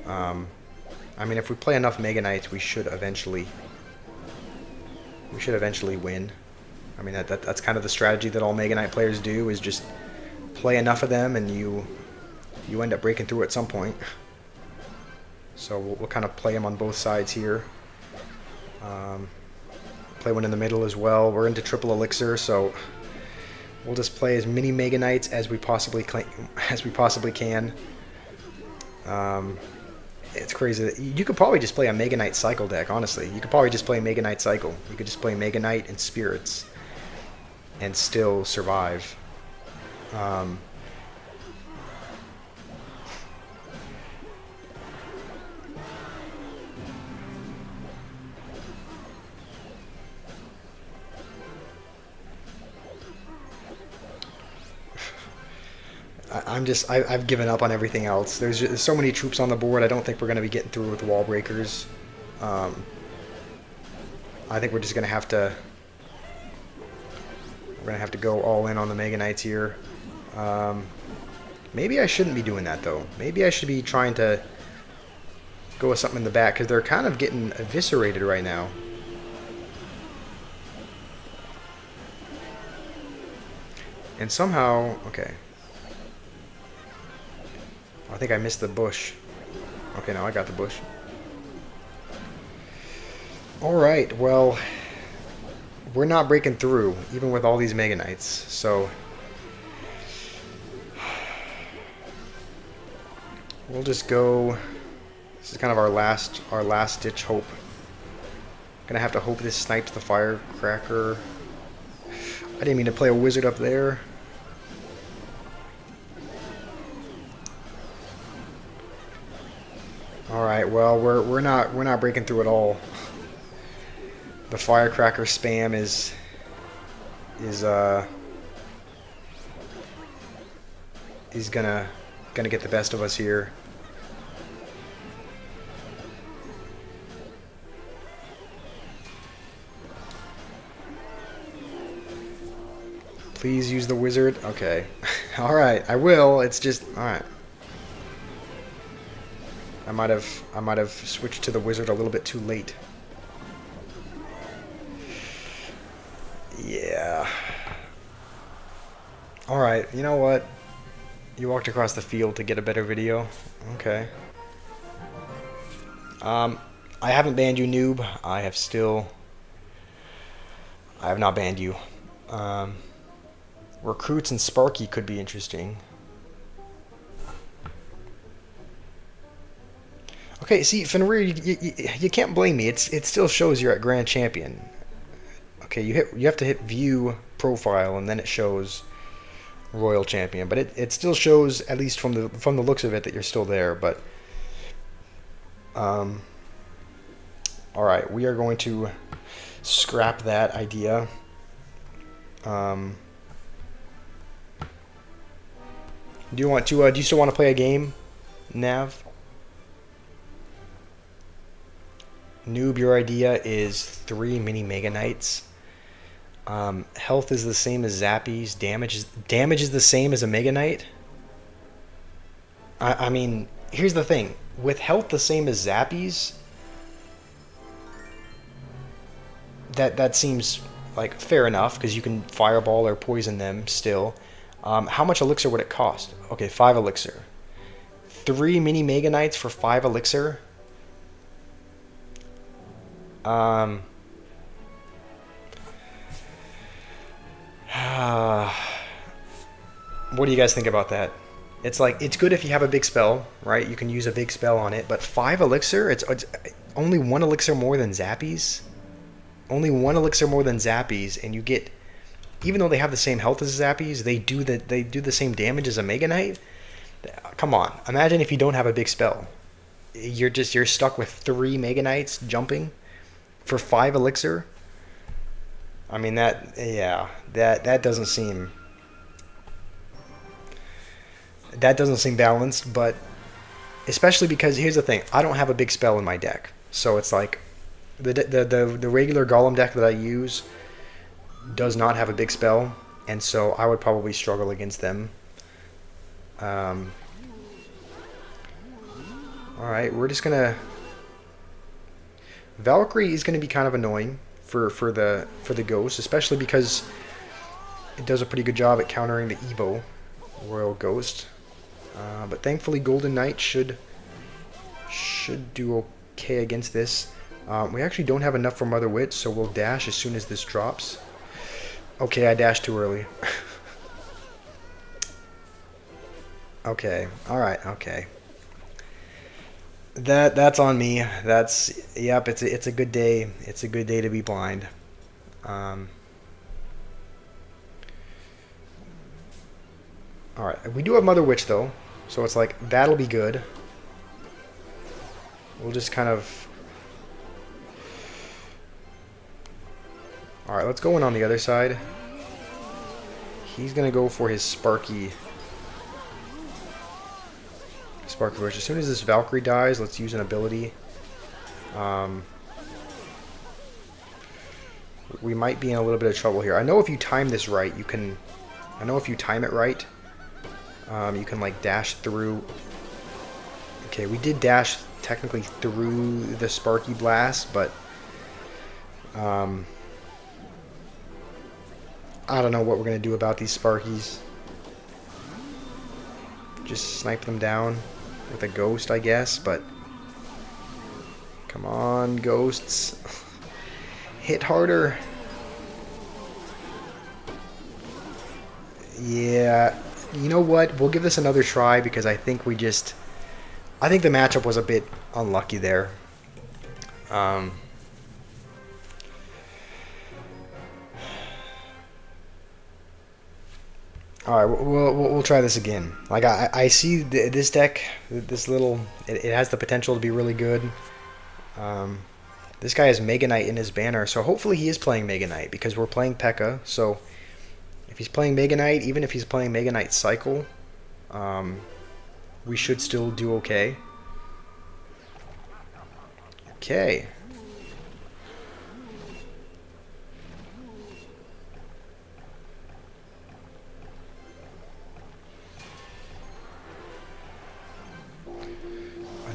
I mean, if we play enough Mega Knights, we should eventually win. I mean, that's kind of the strategy that all Mega Knight players do, is just play enough of them and you end up breaking through at some point. So we'll kind of play them on both sides here. Play one in the middle as well. We're into triple elixir, so we'll just play as many Mega Knights as we possibly can. It's crazy. You could probably just play a Mega Knight Cycle deck, honestly. You could probably just play Mega Knight Cycle. You could just play Mega Knight and Spirits and still survive. I've given up on everything else. There's so many troops on the board. I don't think we're going to be getting through with wall breakers. I think we're just going to have to... We're going to have to go all in on the Mega Knights here. Maybe I shouldn't be doing that, though. Maybe I should be trying to go with something in the back, because they're kind of getting eviscerated right now. And somehow... Okay. I think I missed the bush. Okay, now I got the bush. Alright, well... We're not breaking through, even with all these Mega Knights, so... We'll just go... This is kind of our last ditch hope. Gonna have to hope this snipes the firecracker. I didn't mean to play a wizard up there. Alright, well, we're not breaking through at all. The firecracker spam is gonna get the best of us here. Please use the wizard. Okay. Alright, I will. It's just... Alright. I might have switched to the wizard a little bit too late. Yeah. Alright, you know what? You walked across the field to get a better video. Okay. I haven't banned you, noob. I have not banned you. Recruits and Sparky could be interesting. Okay, see, Fenrir, you can't blame me. It still shows you're at Grand Champion. Okay, you have to hit View Profile, and then it shows Royal Champion. But it still shows, at least from the looks of it, that you're still there. But all right, we are going to scrap that idea. Do you still want to play a game, Nav? Noob, your idea is 3 mini Mega Knights. Health is the same as Zappy's. Damage is the same as a Mega Knight. I mean, here's the thing. With health the same as Zappy's, that seems like fair enough, because you can fireball or poison them still. How much elixir would it cost? Okay, 5 elixir. 3 mini Mega Knights for 5 elixir? What do you guys think about that? It's like, it's good if you have a big spell, right? You can use a big spell on it, but 5 elixir? It's only 1 elixir more than Zappy's? Only 1 elixir more than Zappy's, and you get, even though they have the same health as Zappy's, they do the same damage as a Mega Knight? Come on, imagine if you don't have a big spell. You're stuck with 3 Mega Knights jumping for 5 elixir. I mean, that doesn't seem balanced, but especially because here's the thing, I don't have a big spell in my deck, so it's like the regular Golem deck that I use does not have a big spell, and so I would probably struggle against them. All right, we're just gonna. Valkyrie is going to be kind of annoying for the ghost, especially because it does a pretty good job at countering the Evo Royal Ghost. But thankfully, Golden Knight should do okay against this. We actually don't have enough for Mother Wit, so we'll dash as soon as this drops. Okay, I dashed too early. Okay, alright, okay. That's on me. Yep, it's a good day. It's a good day to be blind. Alright, we do have Mother Witch though, so it's like, that'll be good. We'll just kind of... Alright, let's go in on the other side. He's gonna go for his Sparky Rush. As soon as this Valkyrie dies, let's use an ability. We might be in a little bit of trouble here. I know if you time this right, you can... I know if you time it right, you can like dash through... Okay, we did dash technically through the Sparky Blast, but... I don't know what we're going to do about these Sparkies. Just snipe them down with a ghost, I guess, but... Come on, ghosts. Hit harder. Yeah, you know what? We'll give this another try because I think we just... I think the matchup was a bit unlucky there. Alright, we'll try this again. Like, I see this deck, this little... It has the potential to be really good. This guy has Mega Knight in his banner, so hopefully he is playing Mega Knight, because we're playing P.E.K.K.A. So, if he's playing Mega Knight, even if he's playing Mega Knight Cycle, we should still do okay. Okay.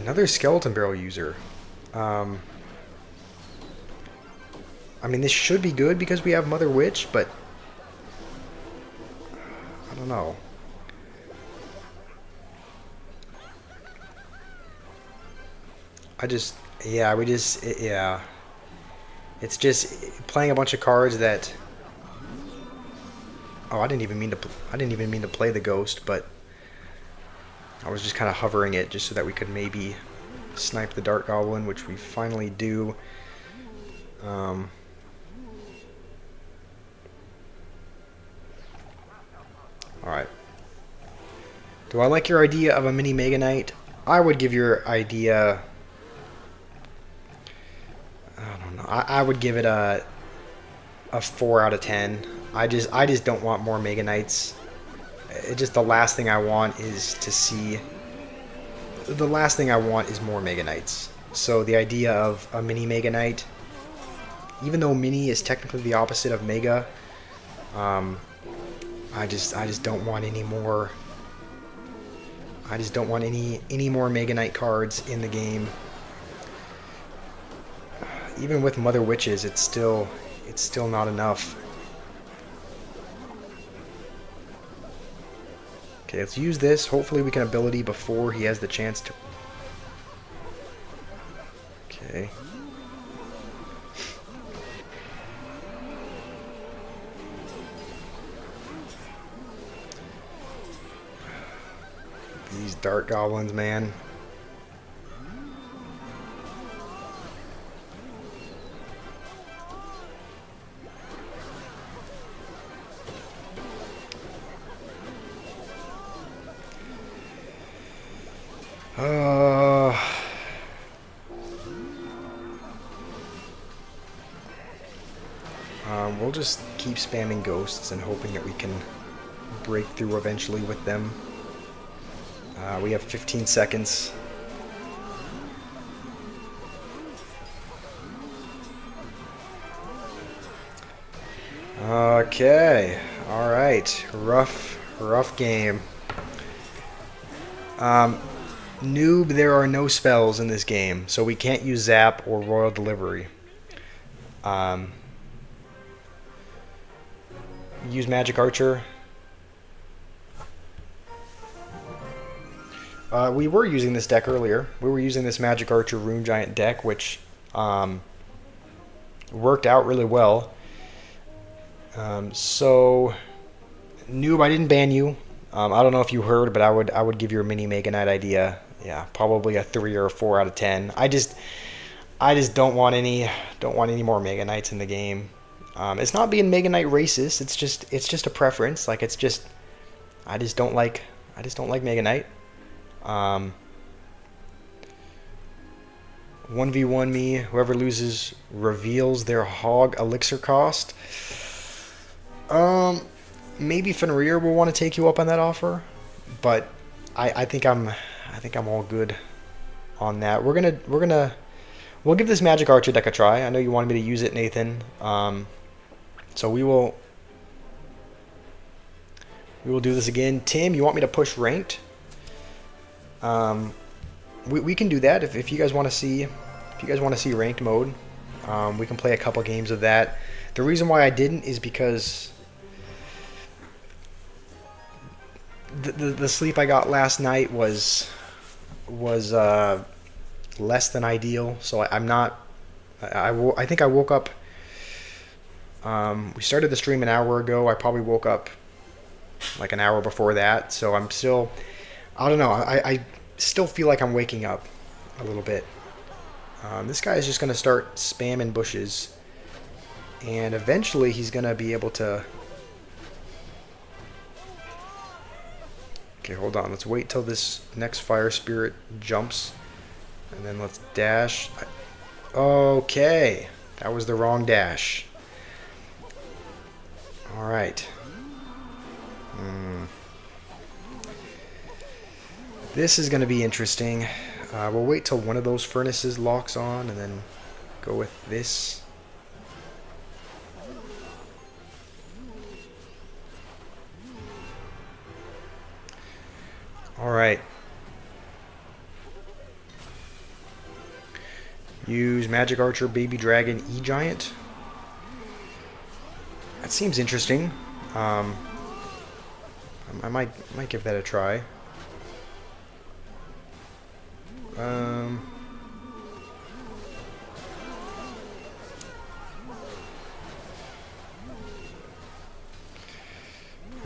Another skeleton barrel user. I mean, this should be good because we have Mother Witch, but I don't know. Yeah. It's just playing a bunch of cards that. Oh, I didn't even mean to play the ghost, but I was just kind of hovering it just so that we could maybe snipe the Dark Goblin, which we finally do. Alright. Do I like your idea of a mini Mega Knight? I would give your idea... I don't know. I would give it a 4 out of 10. I just don't want more Mega Knights. It just the last thing I want is to see... The last thing I want is more Mega Knights. So the idea of a mini Mega Knight, even though mini is technically the opposite of Mega, I just don't want any more. I just don't want any more Mega Knight cards in the game. Even with Mother Witches, it's still not enough. Okay, let's use this. Hopefully we can ability before he has the chance to. Okay. These Dark Goblins, man. We'll just keep spamming ghosts and hoping that we can break through eventually with them. We have 15 seconds. Okay. All right. Rough game. Noob, there are no spells in this game, so we can't use Zap or Royal Delivery. Use Magic Archer. We were using this deck earlier. We were using this Magic Archer Rune Giant deck, which worked out really well. So, Noob, I didn't ban you. I don't know if you heard, but I would give your mini Mega Knight idea. Yeah, probably a 3 or a 4 out of 10. I just don't want any more Mega Knights in the game. It's not being Mega Knight racist. It's just a preference. Like I just don't like Mega Knight. 1v1 me. Whoever loses reveals their hog elixir cost. Maybe Fenrir will want to take you up on that offer, but I think I'm all good on that. We'll give this Magic Archer deck a try. I know you wanted me to use it, Nathan. So we will do this again. Tim, you want me to push ranked? We can do that if you guys want to see ranked mode. We can play a couple games of that. The reason why I didn't is because the sleep I got last night was less than ideal. So I think I woke up. We started the stream an hour ago. I probably woke up like an hour before that. So I'm still, I don't know. I still feel like I'm waking up a little bit. This guy is just going to start spamming bushes. And eventually he's going to be able to... Okay, hold on. Let's wait till this next fire spirit jumps. And then let's dash. Okay. That was the wrong dash. Alright. This is going to be interesting. We'll wait till one of those furnaces locks on and then go with this. Alright. Use Magic Archer, Baby Dragon, E-Giant. That seems interesting. I might give that a try.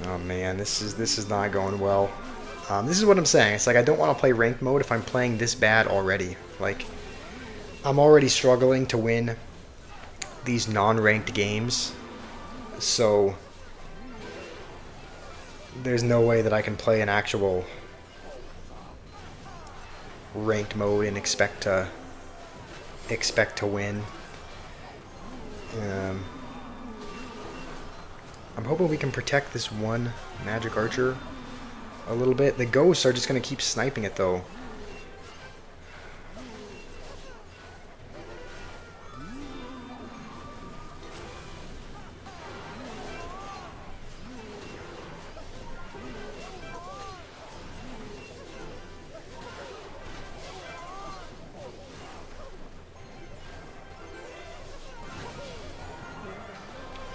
Oh man, this is not going well. This is what I'm saying. It's like I don't want to play ranked mode if I'm playing this bad already. Like, I'm already struggling to win these non-ranked games, so there's no way that I can play an actual ranked mode and expect to win. I'm hoping we can protect this one Magic Archer a little bit. The ghosts are just going to keep sniping it though.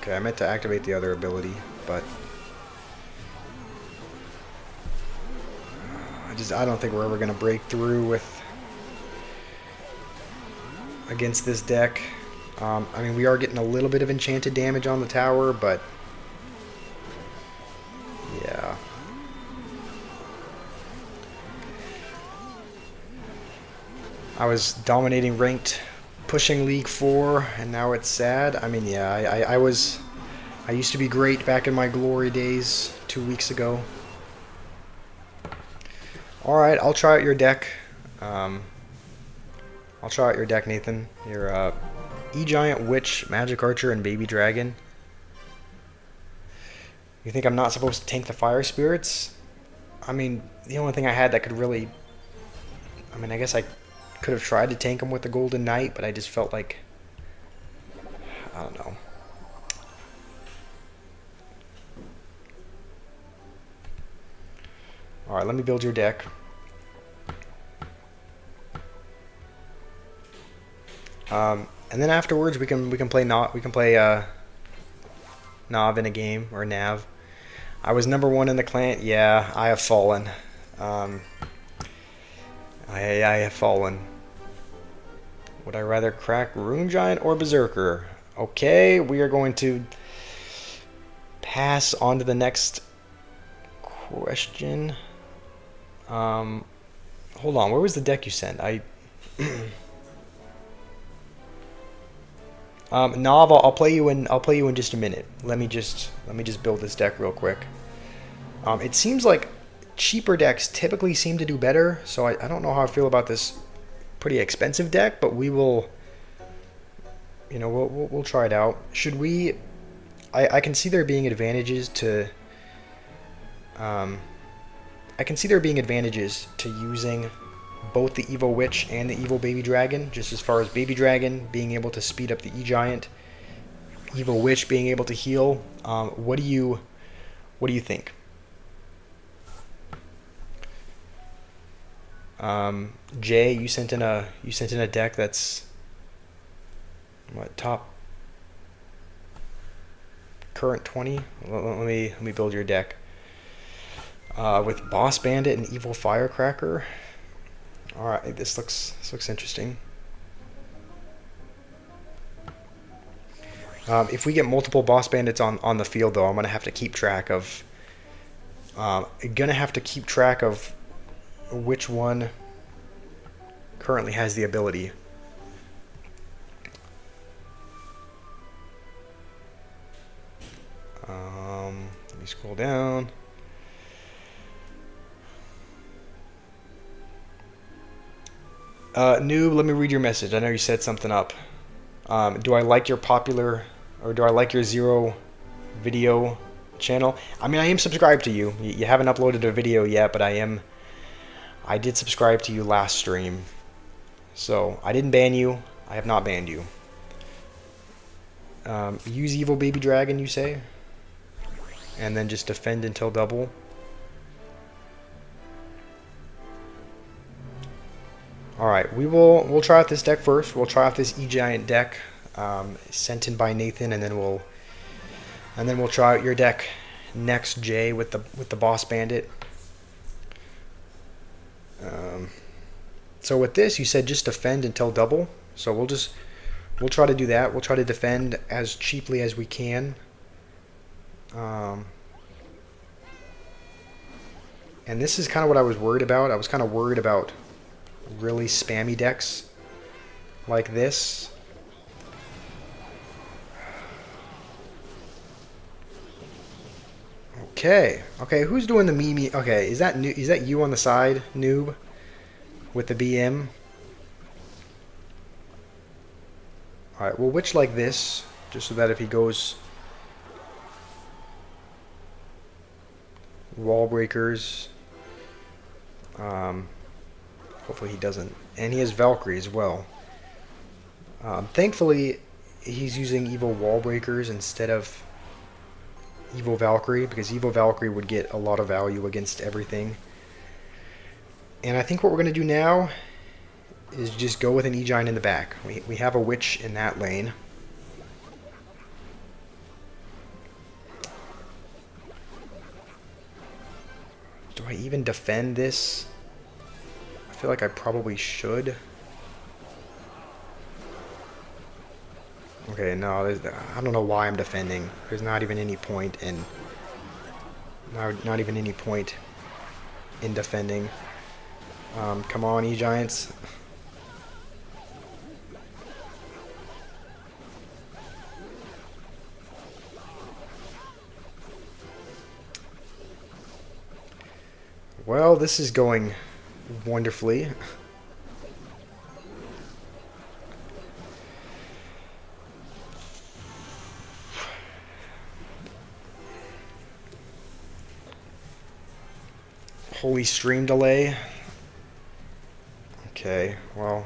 Okay, I meant to activate the other ability, but I don't think we're ever gonna break through with against this deck. I mean, we are getting a little bit of enchanted damage on the tower, but yeah. I was dominating ranked, pushing League 4, and now it's sad. I mean, yeah, I used to be great back in my glory days 2 weeks ago. Alright, I'll try out your deck. I'll try out your deck, Nathan. Your E-Giant, Witch, Magic Archer, and Baby Dragon. You think I'm not supposed to tank the Fire Spirits? I mean, the only thing I had that could really... I mean, I guess I could have tried to tank him with the Golden Knight, but I just felt like... I don't know. Alright, let me build your deck. And then afterwards we can play Nav in a game, or Nav. I was #1 in the clan. Yeah, I have fallen. I have fallen. Would I rather crack Rune Giant or Berserker? Okay, we are going to pass on to the next question. Hold on, where was the deck you sent? Nav, I'll play you in just a minute. Let me just build this deck real quick. It seems like cheaper decks typically seem to do better, so I don't know how I feel about this pretty expensive deck, but we will, you know, we'll try it out. Should we? I can see there being advantages to. I can see there being advantages to using both the Evil Witch and the Evil Baby Dragon, just as far as Baby Dragon being able to speed up the E-Giant, Evil Witch being able to heal. What do you think? Jay, you sent in a deck that's what, top current 20? Let me build your deck. With Boss Bandit and Evil Firecracker. Alright, this looks interesting. If we get multiple Boss Bandits on the field, though, I'm gonna have to keep track of which one currently has the ability. Let me scroll down. Noob, let me read your message. I know you set something up. Do I like your Zero video channel? I mean, I am subscribed to you. You haven't uploaded a video yet, but I did subscribe to you last stream. So, I didn't ban you. I have not banned you. Use Evil Baby Dragon, you say? And then just defend until double. Alright, we'll try out this deck first. We'll try out this E-Giant deck sent in by Nathan, and then we'll try out your deck next, Jay, with the Boss Bandit. So with this, you said just defend until double. So we'll try to do that. We'll try to defend as cheaply as we can. And this is kind of what I was worried about. I was kind of worried about really spammy decks like this. Okay, who's doing the Mimi? Okay, is that you on the side, noob, with the BM? All right, we'll witch like this, just so that if he goes wall breakers, hopefully he doesn't. And he has Valkyrie as well. Thankfully, he's using Evo wall breakers instead of Evo Valkyrie, because Evo Valkyrie would get a lot of value against everything. And I think what we're going to do now is just go with an E-Giant in the back. We have a Witch in that lane. Do I even defend this? I feel like I probably should. Okay, no, I don't know why I'm defending. There's not even any point in... Not even any point in defending. Come on, E-Giants. Well, this is going wonderfully. Holy stream delay. Okay, well,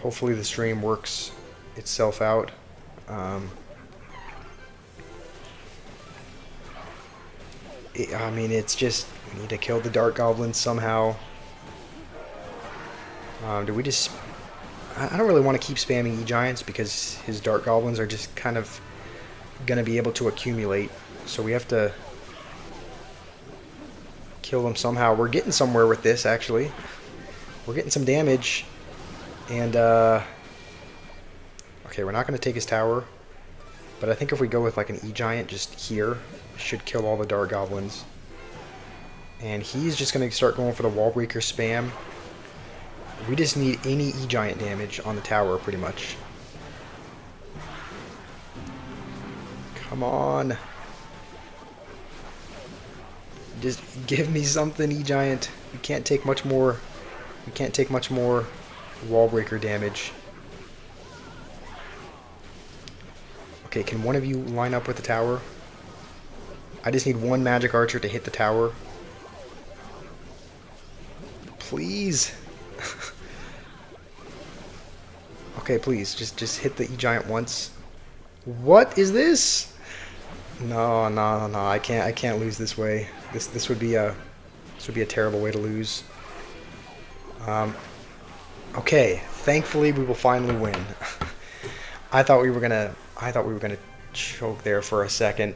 hopefully the stream works itself out. I mean, it's just, we need to kill the Dark Goblins somehow. Do we just... I don't really want to keep spamming E-Giants because his Dark Goblins are just kind of going to be able to accumulate. So we have to kill them somehow. We're getting somewhere with this, actually. We're getting some damage. And, okay, we're not going to take his tower. But I think if we go with like an E-Giant just here, should kill all the Dark Goblins. And he's just going to start going for the Wall Breaker spam. We just need any E-Giant damage on the tower, pretty much. Come on. Just give me something, E-Giant. We can't take much more. We can't take much more Wall Breaker damage. Okay, can one of you line up with the tower? I just need one Magic Archer to hit the tower. Please. Okay, please, just hit the E-Giant once. What is this? No, I can't lose this way. This would be a terrible way to lose. Okay, thankfully we will finally win. I thought we were gonna choke there for a second.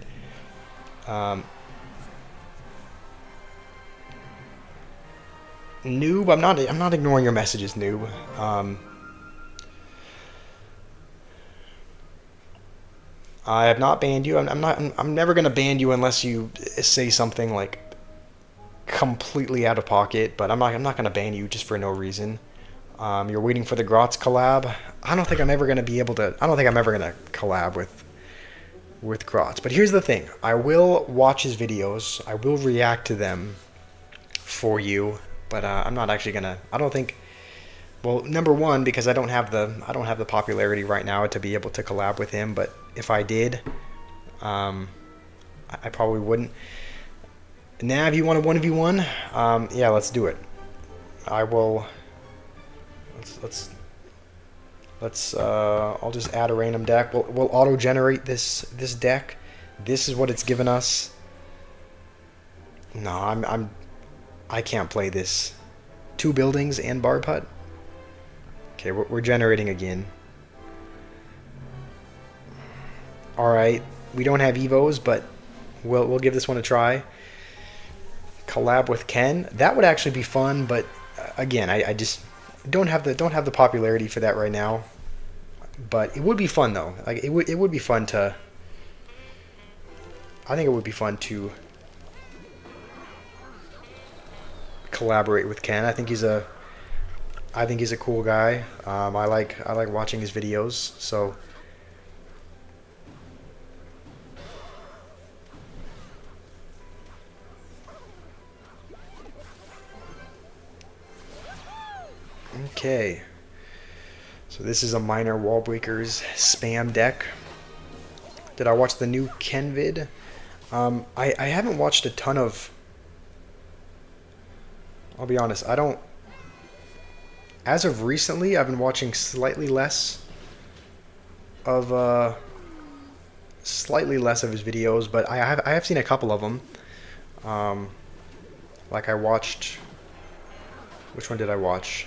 Noob, I'm not ignoring your messages, noob. I have not banned you. I'm never gonna ban you unless you say something like completely out of pocket. But I'm not gonna ban you just for no reason. You're waiting for the Grotz collab. I don't think I'm ever gonna collab with Grotz. But here's the thing: I will watch his videos. I will react to them for you. But I'm not actually gonna. I don't think. Well, number one, because I don't have the popularity right now to be able to collab with him. But if I did, I probably wouldn't. Nav, you want a 1v1? Yeah, let's do it. I will. Let's. I'll just add a random deck. We'll auto generate this deck. This is what it's given us. No, I can't play this. 2 buildings and Barb Hut. Okay, we're generating again. Alright, we don't have Evos, but we'll give this one a try. Collab with Ken. That would actually be fun, but again, I just don't have the popularity for that right now. But it would be fun though. Like it would be fun to. I think it would be fun to collaborate with Ken. I think he's a cool guy. I like watching his videos. So. Okay, so this is a minor wall breakers spam deck. Did I watch the new Ken vid? I haven't watched a ton of. I'll be honest, I don't. As of recently, I've been watching slightly less of his videos, but I have seen a couple of them. Like I watched. Which one did I watch?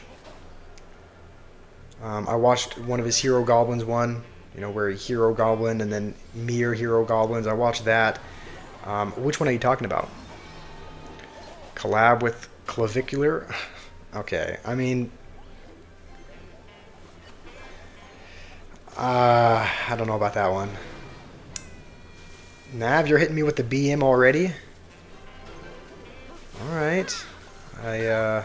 I watched one of his Hero Goblins one, you know, where he Hero Goblin and then mere Hero Goblins. I watched that. Which one are you talking about? Collab with Clavicular? Okay, I mean, I don't know about that one. Nav, you're hitting me with the BM already? Alright. I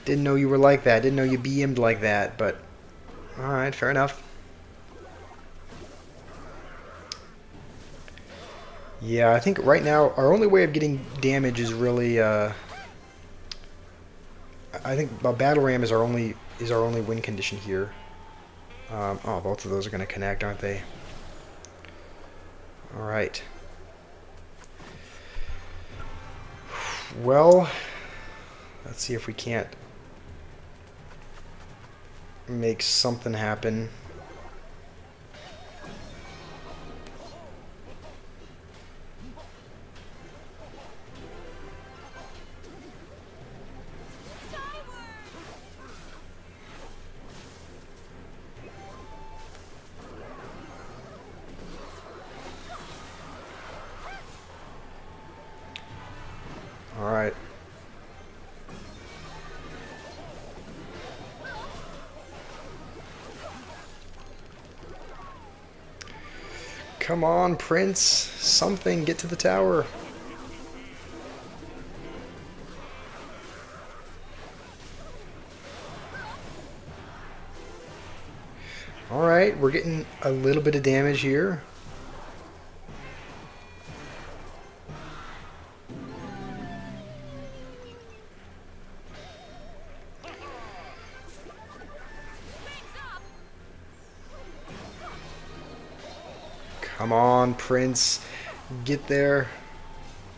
didn't know you were like that. Didn't know you BM'd like that, but alright, fair enough. Yeah, I think right now our only way of getting damage is really I think a battle ram is our only win condition here. Oh, both of those are going to connect, aren't they? Alright. Well, let's see if we can't make something happen. All right. Come on, Prince. Something. Get to the tower. Alright, we're getting a little bit of damage here. Come on, Prince. Get there.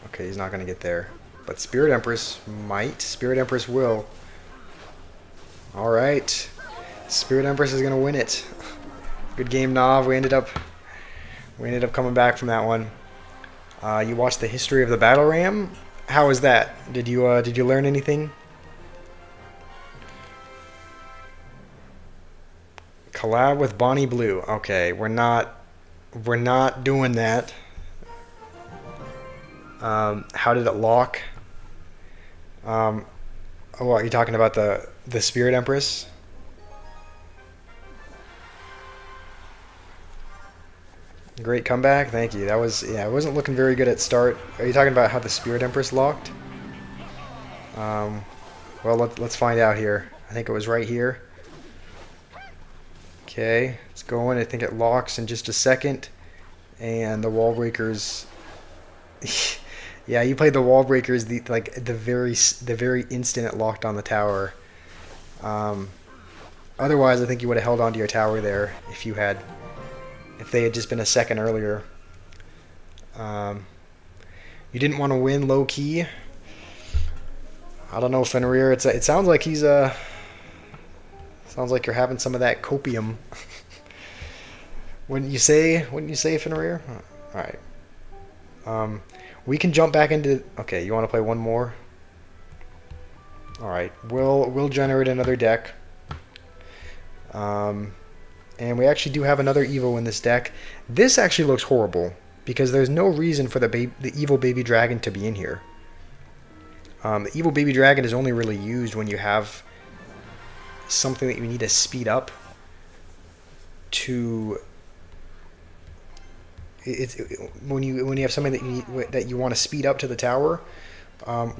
Okay, he's not going to get there. But Spirit Empress might. Spirit Empress will. Alright. Spirit Empress is going to win it. Good game, Nav. We ended up coming back from that one. You watched the history of the battle ram? How was that? Did you learn anything? Collab with Bonnie Blue. Okay, we're not doing that. How did it lock? Oh, are you talking about the Spirit Empress? Great comeback, thank you. That was, yeah, it wasn't looking very good at start. Are you talking about how the Spirit Empress locked? Well, let's find out here. I think it was right here. Okay, it's going. I think it locks in just a second. And the wall breakers. Yeah, you played the wall breakers the very instant it locked on the tower. Otherwise, I think you would have held onto your tower there if they had just been a second earlier. You didn't want to win low key. I don't know, Fenrir. It sounds like he's sounds like you're having some of that copium. Wouldn't you say, Fenrir? All right. We can jump back into. Okay, you want to play one more? All right. We'll generate another deck. And we actually do have another Evo in this deck. This actually looks horrible because there's no reason for the evil baby dragon to be in here. The evil baby dragon is only really used when you have something that you need to speed up to. When you have something that you want to speed up to the tower.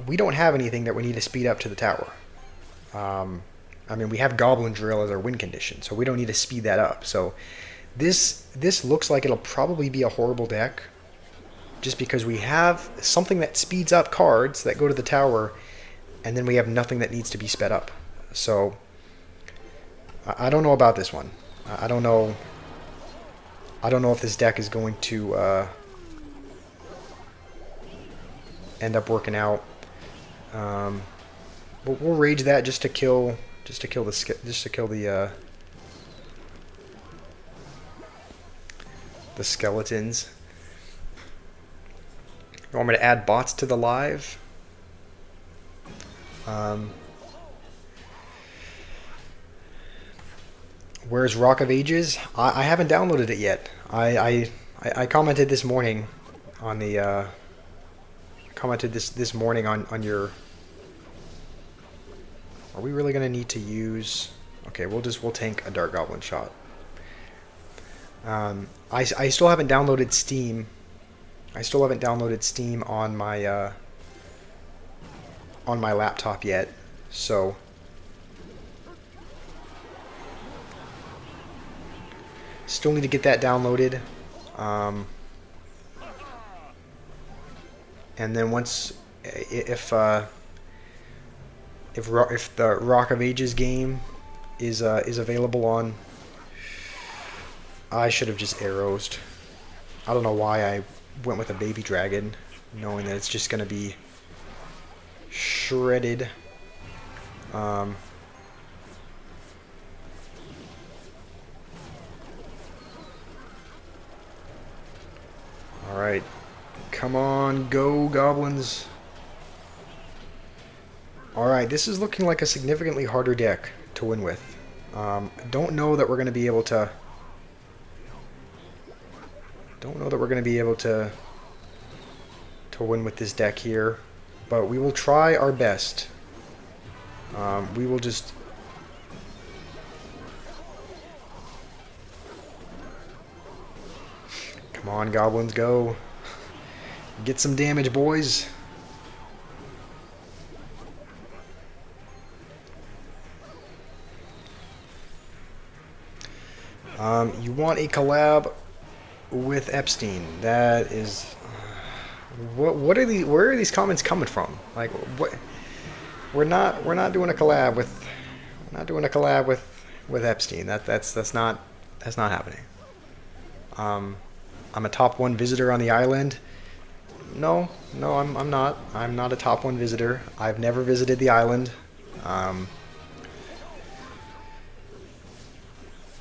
We don't have anything that we need to speed up to the tower. I mean, we have Goblin Drill as our win condition, so we don't need to speed that up. So this looks like it'll probably be a horrible deck, just because we have something that speeds up cards that go to the tower, and then we have nothing that needs to be sped up. So I don't know about this one. I don't know if this deck is going to end up working out. We'll rage that just to kill the skeletons. You want me to add bots to the live? Where's Rock of Ages? I haven't downloaded it yet. I commented this morning on the this morning on your. Are we really gonna need to use? Okay, we'll tank a Dark Goblin shot. I still haven't downloaded Steam. I still haven't downloaded Steam on my laptop yet, so still need to get that downloaded. And then once if the Rock of Ages game is available on, I should have just arrowsed. I don't know why I went with a baby dragon, knowing that it's just going to be shredded. All right, come on, go goblins. Alright, this is looking like a significantly harder deck to win with. Don't know that we're going to be able to... to win with this deck here, but we will try our best. We will just... Come on, goblins, go. Get some damage, boys. You want a collab with Epstein? That is, what are these? Where are these comments coming from? Like, what? We're not doing a collab with. We're not doing a collab with Epstein. That's not happening. I'm a top 1 visitor on the island. No, I'm not. I'm not a top 1 visitor. I've never visited the island.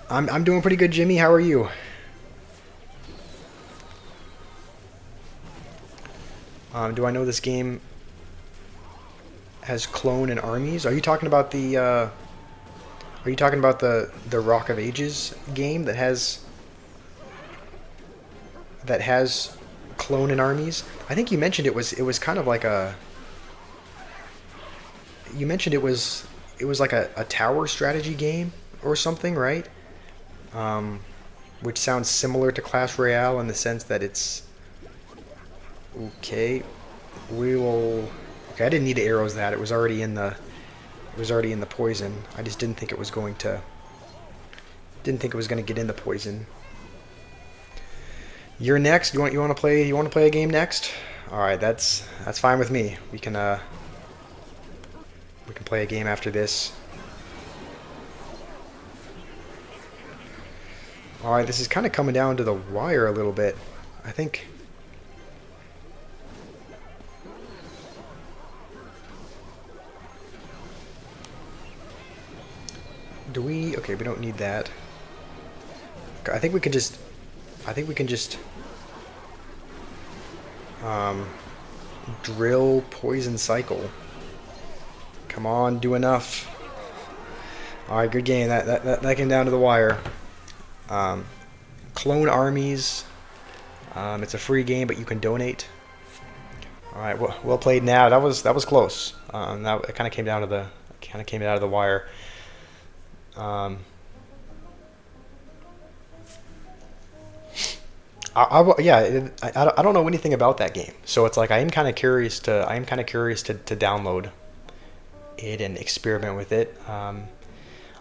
I'm doing pretty good, Jimmy. How are you? Do I know this game has clone and armies? Are you talking about the? Are you talking about the Rock of Ages game that has clone and armies? I think you mentioned it was kind of like a. You mentioned it was like a tower strategy game or something, right? Which sounds similar to Clash Royale in the sense that it's okay. We will. Okay, I didn't need to arrows that. It was already in the. It was already in the poison. I just didn't think it was going to. Didn't think it was going to get in the poison. You're next. You want to play? You want to play a game next? All right, that's fine with me. We can play a game after this. Alright, this is kind of coming down to the wire a little bit. I think... Do we... Okay, we don't need that. I think we can just... drill Poison Cycle. Come on, do enough. All right, good game. That came down to the wire. Um, Clone Armies. It's a free game, but you can donate. All right, well played. Now that was close. That it kind of came down to the came out of the wire. Um, yeah, I don't know anything about that game, so it's like I am kind of curious to download it and experiment with it.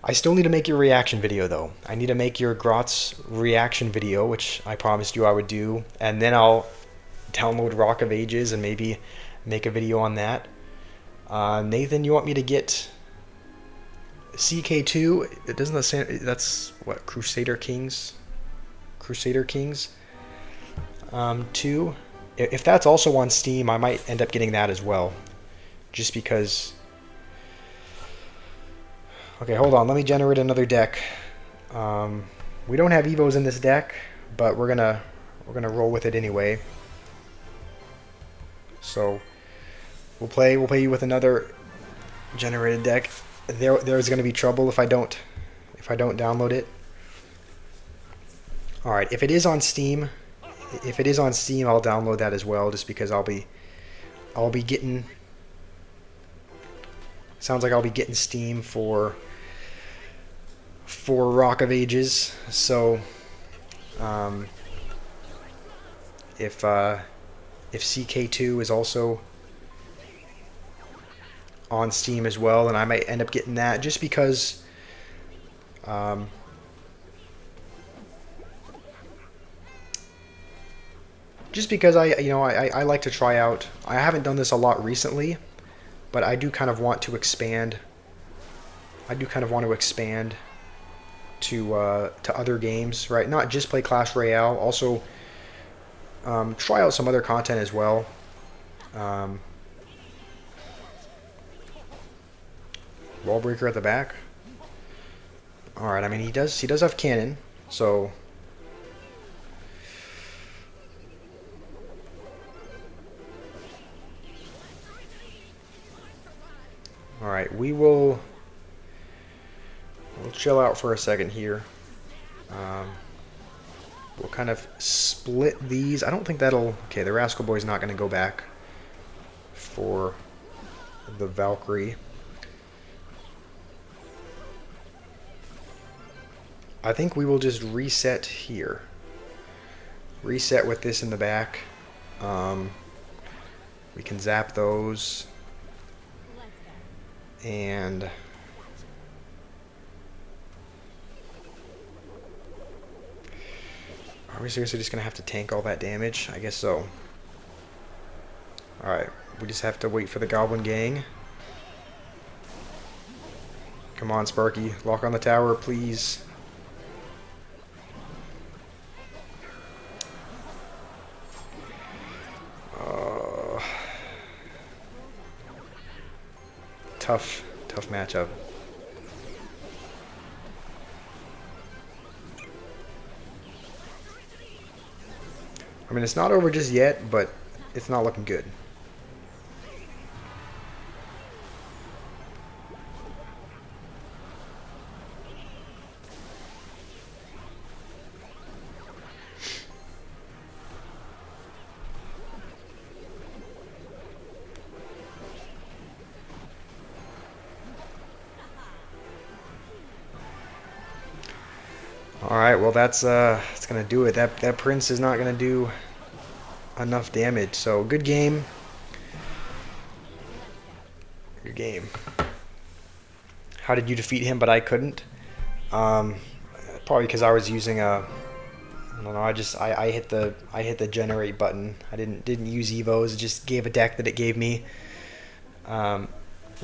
I still need to make your reaction video though. I need to make your Grotz reaction video, which I promised you I would do, and then I'll download Rock of Ages and maybe make a video on that. Nathan, you want me to get CK2? It doesn't say that's what Crusader Kings. 2. If that's also on Steam, I might end up getting that as well, just because. Okay, hold on. Let me generate another deck. We don't have Evos in this deck, but we're gonna roll with it anyway. So we'll play you with another generated deck. There's gonna be trouble if I don't download it. All right, if it is on Steam, I'll download that as well, just because I'll be getting. Sounds like I'll be getting Steam for Rock of Ages. So if CK2 is also on Steam as well, then I might end up getting that, just because I I like to try out. I haven't done this a lot recently, but I do kind of want to expand. To other games, right? Not just play Clash Royale, also try out some other content as well. Wall breaker at the back. All right. I mean, he does have cannon, so. All right, we'll chill out for a second here. We'll kind of split these. I don't think that'll. Okay, the Rascal Boy's not going to go back for the Valkyrie. I think we will just reset here. Reset with this in the back. We can zap those. And are we seriously just going to have to tank all that damage? I guess so. Alright, we just have to wait for the Goblin Gang. Come on, Sparky. Lock on the tower, please. Tough matchup. I mean, it's not over just yet, but it's not looking good. Alright, well that's gonna do it. That Prince is not gonna do enough damage, so good game. Good game. How did you defeat him but I couldn't? Probably because I was using a I don't know, I hit the generate button. I didn't use Evos, it just gave a deck that it gave me.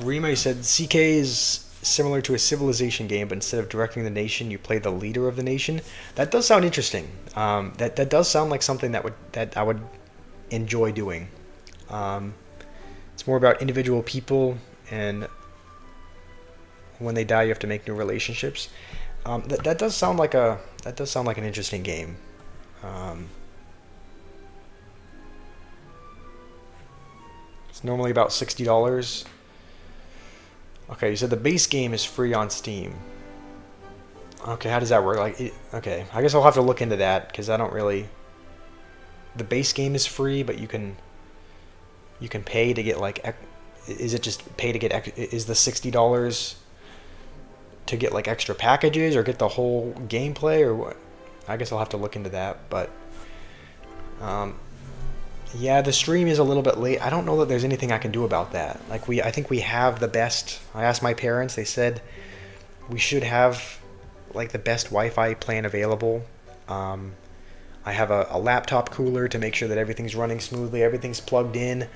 Rima said CK is similar to a civilization game, but instead of directing the nation, you play the leader of the nation. That does sound interesting. That does sound like something that I would enjoy doing. It's more about individual people, and when they die, you have to make new relationships. That does sound like an interesting game. It's normally about $60. Okay, you said the base game is free on Steam. Okay, how does that work? Okay, I guess I'll have to look into that because I don't really. The base game is free, but you can pay to get like. Is it just pay to get? Is the $60 to get like extra packages or get the whole gameplay or what? I guess I'll have to look into that, but. Um, Yeah, the stream is a little bit late. I don't know that there's anything I can do about that. I think we have the best. I asked my parents. They said we should have like the best Wi-Fi plan available. Um, I have a laptop cooler to make sure that everything's running smoothly. Everything's plugged in.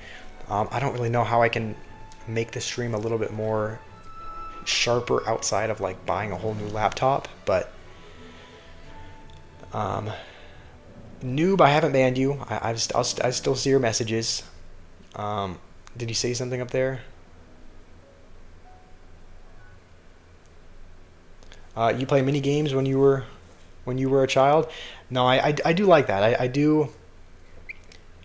I don't really know how I can make the stream a little bit more sharper outside of like buying a whole new laptop, but. Um, Noob, I haven't banned you. I still see your messages. Did you say something up there? You play mini games when you were a child? No, I do like that. I do.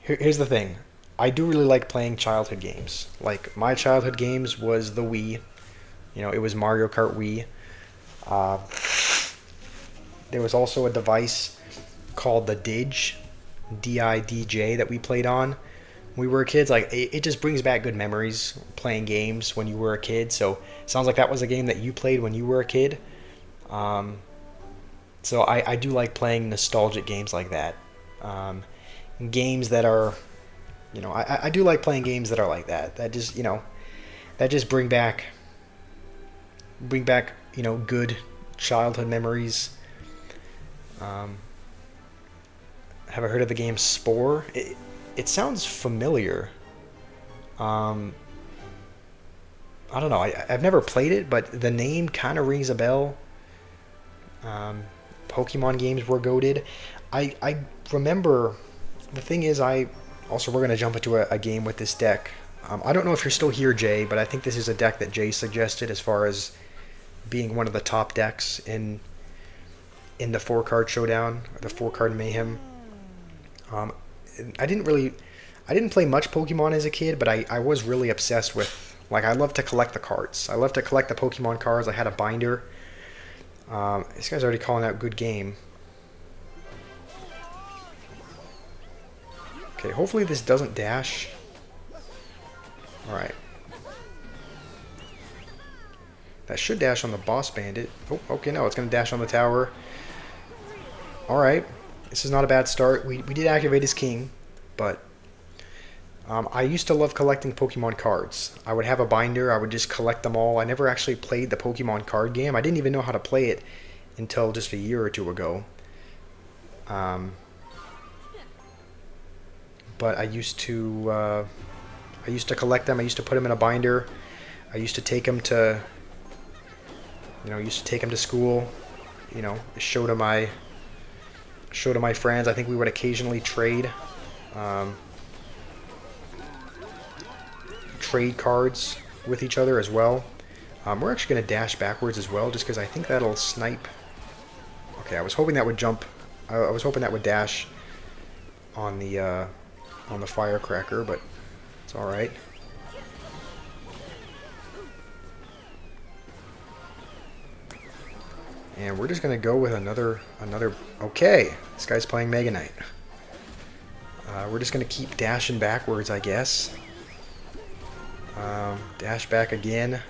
Here's the thing. I do really like playing childhood games. Like my childhood games was the Wii. It was Mario Kart Wii. Uh, there was also a device called the Didj, that we played on when we were kids. Like it just brings back good memories playing games when you were a kid. So it sounds like that was a game that you played when you were a kid. Um, so I do like playing nostalgic games like that. Games that are, I do like playing games that are like that. That just bring back good childhood memories. Um, Have I heard of the game Spore? It sounds familiar. Um, I don't know. I've never played it, but the name kind of rings a bell. Pokemon games were goated. I remember. The thing is, we're gonna jump into a game with this deck. I don't know if you're still here, Jay, but I think this is a deck that Jay suggested as far as being one of the top decks in the 4-card showdown, or the 4-card mayhem. Um, I didn't play much Pokemon as a kid, but I was really obsessed with, like, I love to collect the cards. I love to collect the Pokemon cards. I had a binder. This guy's already calling out good game. Okay, hopefully this doesn't dash. Alright. That should dash on the Boss Bandit. Oh, okay, no, it's going to dash on the tower. Alright. This is not a bad start. We did activate his king, but I used to love collecting Pokemon cards. I would have a binder. I would just collect them all. I never actually played the Pokemon card game. I didn't even know how to play it until just a year or two ago. But I used to collect them. I used to put them in a binder. I used to take them to school. Show to my friends. I think we would occasionally trade cards with each other as well. We're actually going to dash backwards as well, just because I think that'll snipe. Okay, I was hoping that would jump. I was hoping that would dash on the firecracker, but it's all right. And we're just going to go with another... Okay, this guy's playing Mega Knight. We're just going to keep dashing backwards, I guess. Dash back again.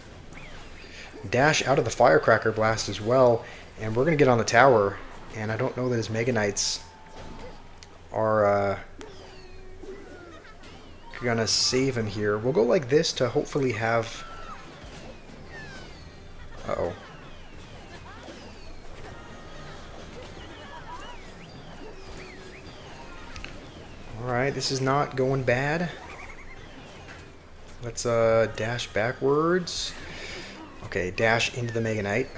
Dash out of the Firecracker Blast as well. And we're going to get on the tower. And I don't know that his Mega Knights are going to save him here. We'll go like this to hopefully have... Uh-oh. Alright, this is not going bad. Let's dash backwards. Okay, dash into the Mega Knight.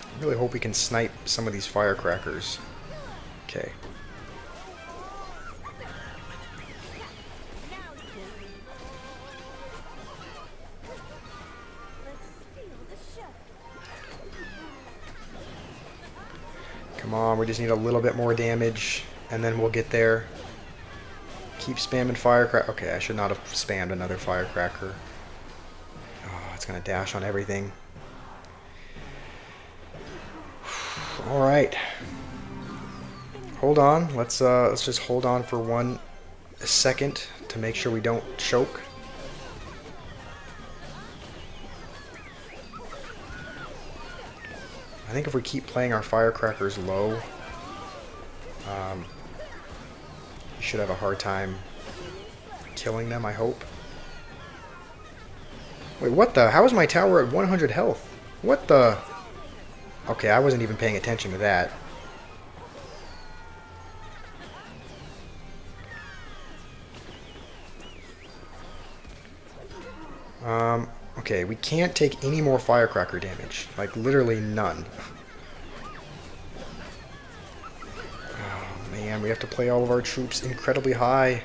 I really hope we can snipe some of these firecrackers. Okay. Come on, we just need a little bit more damage, and then we'll get there. Keep spamming firecracker. Okay, I should not have spammed another firecracker. Oh, it's gonna dash on everything. All right. Hold on. Let's just hold on for 1 second to make sure we don't choke. I think if we keep playing our firecrackers low, you should have a hard time killing them, I hope. Wait, what the? How is my tower at 100 health? What the? Okay, I wasn't even paying attention to that. Okay, we can't take any more firecracker damage. Like, literally none. Oh, man, we have to play all of our troops incredibly high.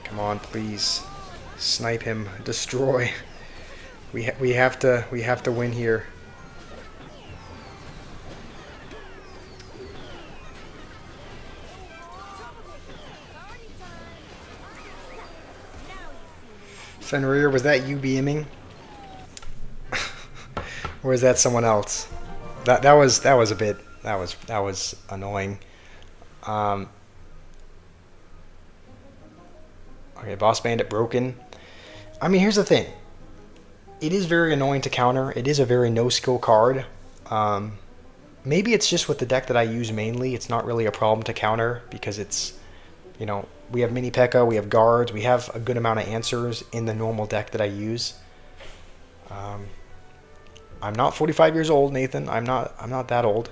Come on, please. Snipe him. Destroy. We have to win here. Fenrir, was that you beaming? Or is that someone else? That was a bit that was annoying. Okay, Boss Bandit broken. I mean, here's the thing. It is very annoying to counter. It is a very no-skill card. Maybe it's just with the deck that I use mainly. It's not really a problem to counter because it's, you know, we have mini P.E.K.K.A, we have guards, we have a good amount of answers in the normal deck that I use. I'm not 45 years old, Nathan. I'm not that old.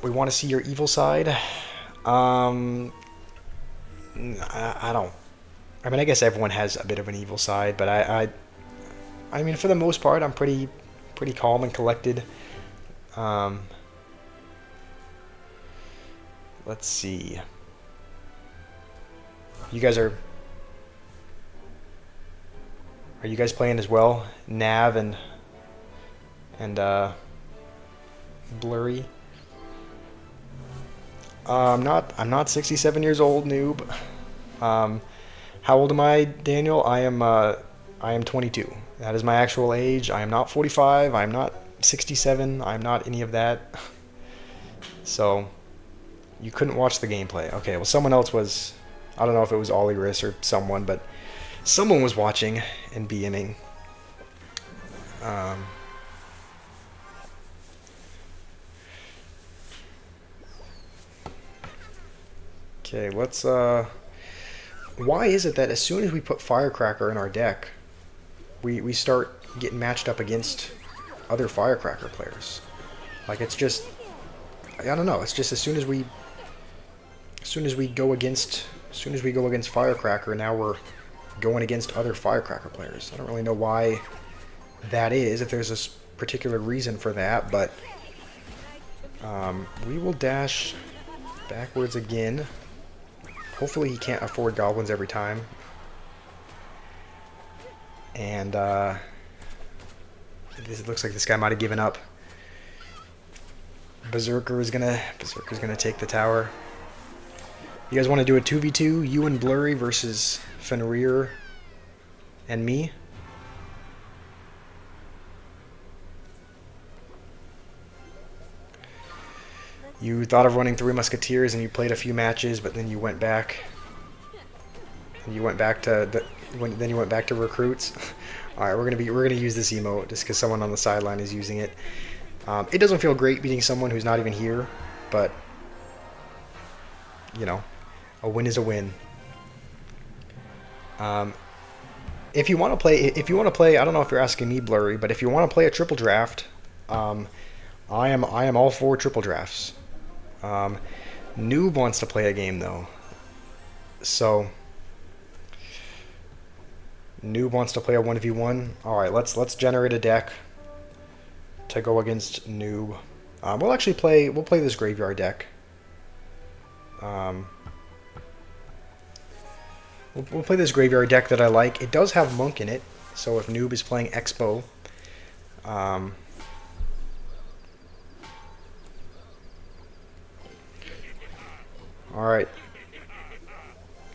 We want to see your evil side. I don't. I mean, I guess everyone has a bit of an evil side, but I mean, for the most part, I'm pretty calm and collected. Let's see. You guys are you guys playing as well? Nav and Blurry. I'm not 67 years old, noob. How old am I, Daniel? I am 22. That is my actual age. I am not 45. I'm not 67. I'm not any of that. So you couldn't watch the gameplay. Okay, well, someone else was. I don't know if it was Ollie Riss or someone, but someone was watching and BMing. Okay, let's. Why is it that as soon as we put Firecracker in our deck, we start getting matched up against other Firecracker players? Like, it's just. I don't know. It's just as soon as we go against Firecracker, now we're going against other Firecracker players. I don't really know why that is, if there's a particular reason for that, but we will dash backwards again. Hopefully he can't afford goblins every time. And it looks like this guy might have given up. Berserker is gonna take the tower. You guys want to do a 2v2? You and Blurry versus Fenrir and me? You thought of running 3 Musketeers and you played a few matches, but then you went back. And you went back to then you went back to recruits. All right, we're gonna use this emote just because someone on the sideline is using it. It doesn't feel great beating someone who's not even here, but you know, a win is a win. If you want to play, I don't know if you're asking me, Blurry, but if you want to play a triple draft, I am all for triple drafts. Noob wants to play a game though, so Noob wants to play a 1v1. All right, let's generate a deck to go against Noob. We'll play this graveyard deck. We'll play this graveyard deck that I like. It does have Monk in it, so if Noob is playing Expo, Alright.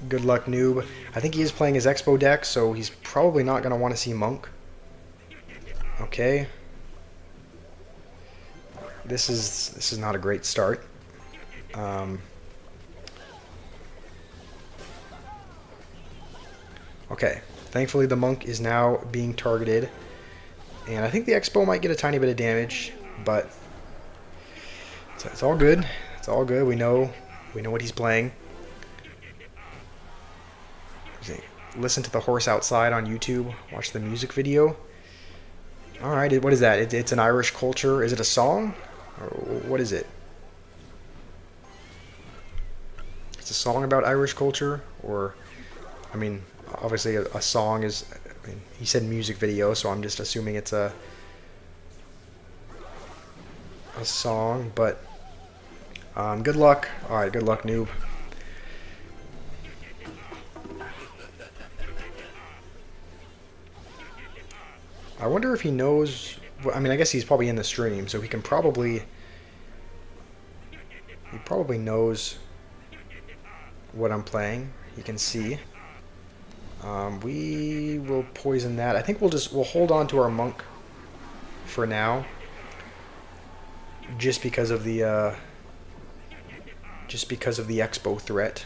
Good luck, noob. I think he is playing his Expo deck, so he's probably not going to want to see Monk. Okay. This is not a great start. Okay. Thankfully, the Monk is now being targeted. And I think the Expo might get a tiny bit of damage, but it's all good. It's all good. We know what he's playing. Listen to the horse outside on YouTube. Watch the music video. All right, what is that? It's an Irish culture. Is it a song? Or what is it? It's a song about Irish culture, or I mean, obviously a song is. I mean, he said music video, so I'm just assuming it's a song. But good luck. All right, good luck, noob. I wonder if he knows. I mean, I guess he's probably in the stream, so he can probably. He probably knows what I'm playing. He can see. We will poison that. I think we'll hold on to our Monk for now, just because of the Expo threat.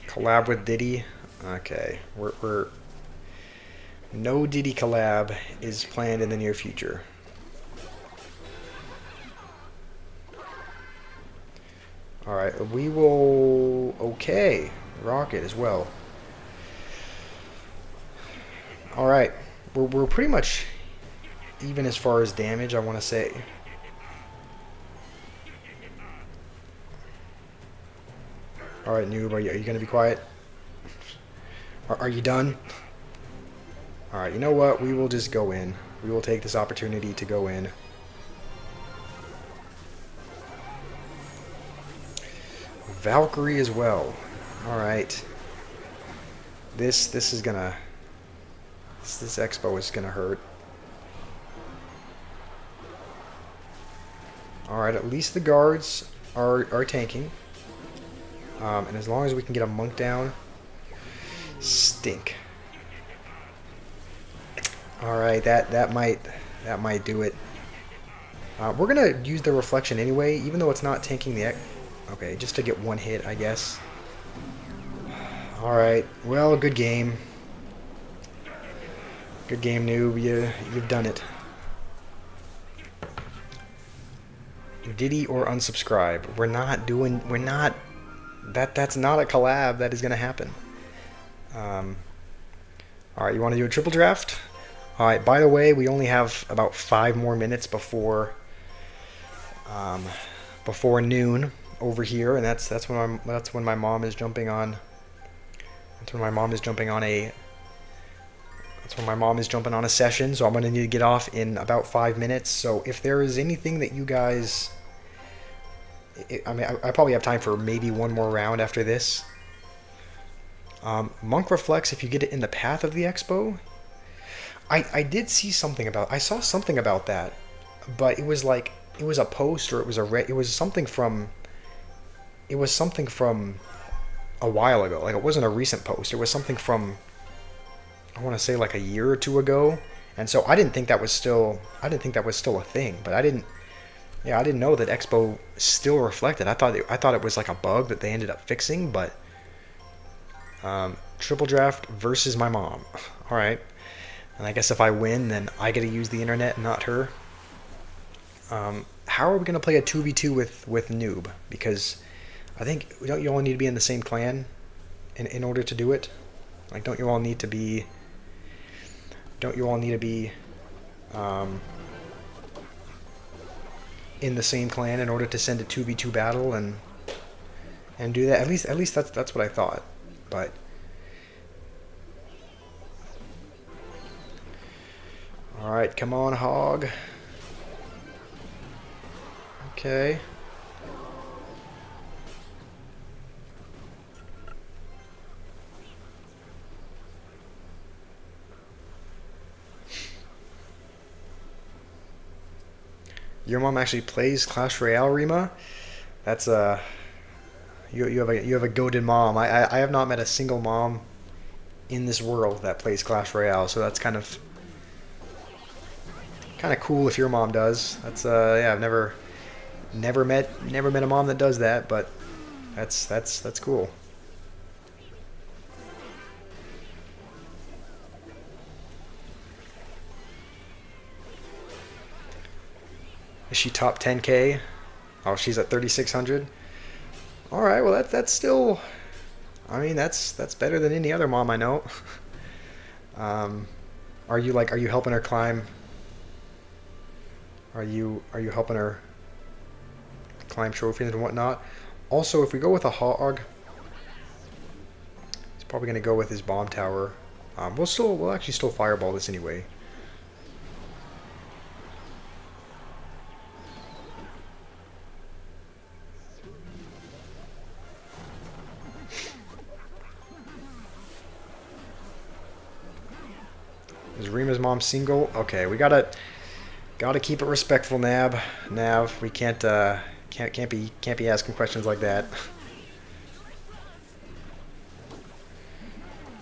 Collab with Diddy. Okay, we're no Diddy collab is planned in the near future. Alright, we will... Okay, Rocket as well. Alright, we're pretty much even as far as damage, I want to say. Alright, noob, are you going to be quiet? Are you done? Alright, you know what? We will just go in. We will take this opportunity to go in. Valkyrie as well. Alright. This is gonna... This Expo is gonna hurt. Alright, at least the guards are tanking. And as long as we can get a Monk down... Stink. Alright, that might do it. We're gonna use the reflection anyway, even though it's not tanking the... Okay, just to get one hit, I guess. Alright, well, good game. Good game, noob. You've done it. Diddy or unsubscribe. We're not... That's not a collab that is gonna happen. Alright, you want to do a triple draft? Alright, by the way, we only have about 5 more minutes before noon over here, and that's when my mom is jumping on. That's when my mom is jumping on a session, so I'm going to need to get off in about 5 minutes. So if there is anything that you guys... I mean, I probably have time for maybe one more round after this. Monk Reflects, if you get it in the path of the Expo... I did see something about... I saw something about that, but it was like... It was a post, or it was something from... It was something from a while ago. Like, it wasn't a recent post. It was something from... I want to say like a year or two ago. And so I didn't think that was still... I didn't think that was still a thing, but I didn't... Yeah, I didn't know that Expo still reflected. I thought it was like a bug that they ended up fixing, but... triple draft versus my mom. Alright. And I guess if I win, then I get to use the internet, not her. How are we going to play a 2v2 with Noob? Because I think, don't you all need to be in the same clan in order to do it? Like, don't you all need to be... in the same clan in order to send a 2v2 battle and do that? At least that's what I thought. But... Alright, come on, Hog. Okay. Your mom actually plays Clash Royale, Rima? That's You have a goated mom. I have not met a single mom in this world that plays Clash Royale, so that's kind of cool if your mom does. That's yeah, I've never met a mom that does that, but that's cool. Is she top 10K? Oh, she's at 3,600. All right, well that's still. I mean, that's better than any other mom I know. Um, are you helping her climb? Are you helping her climb trophies and whatnot? Also, if we go with a hog, he's probably gonna go with his bomb tower. We'll actually still fireball this anyway. Is Rima's mom single? Okay, we gotta keep it respectful, Nav. We can't be asking questions like that.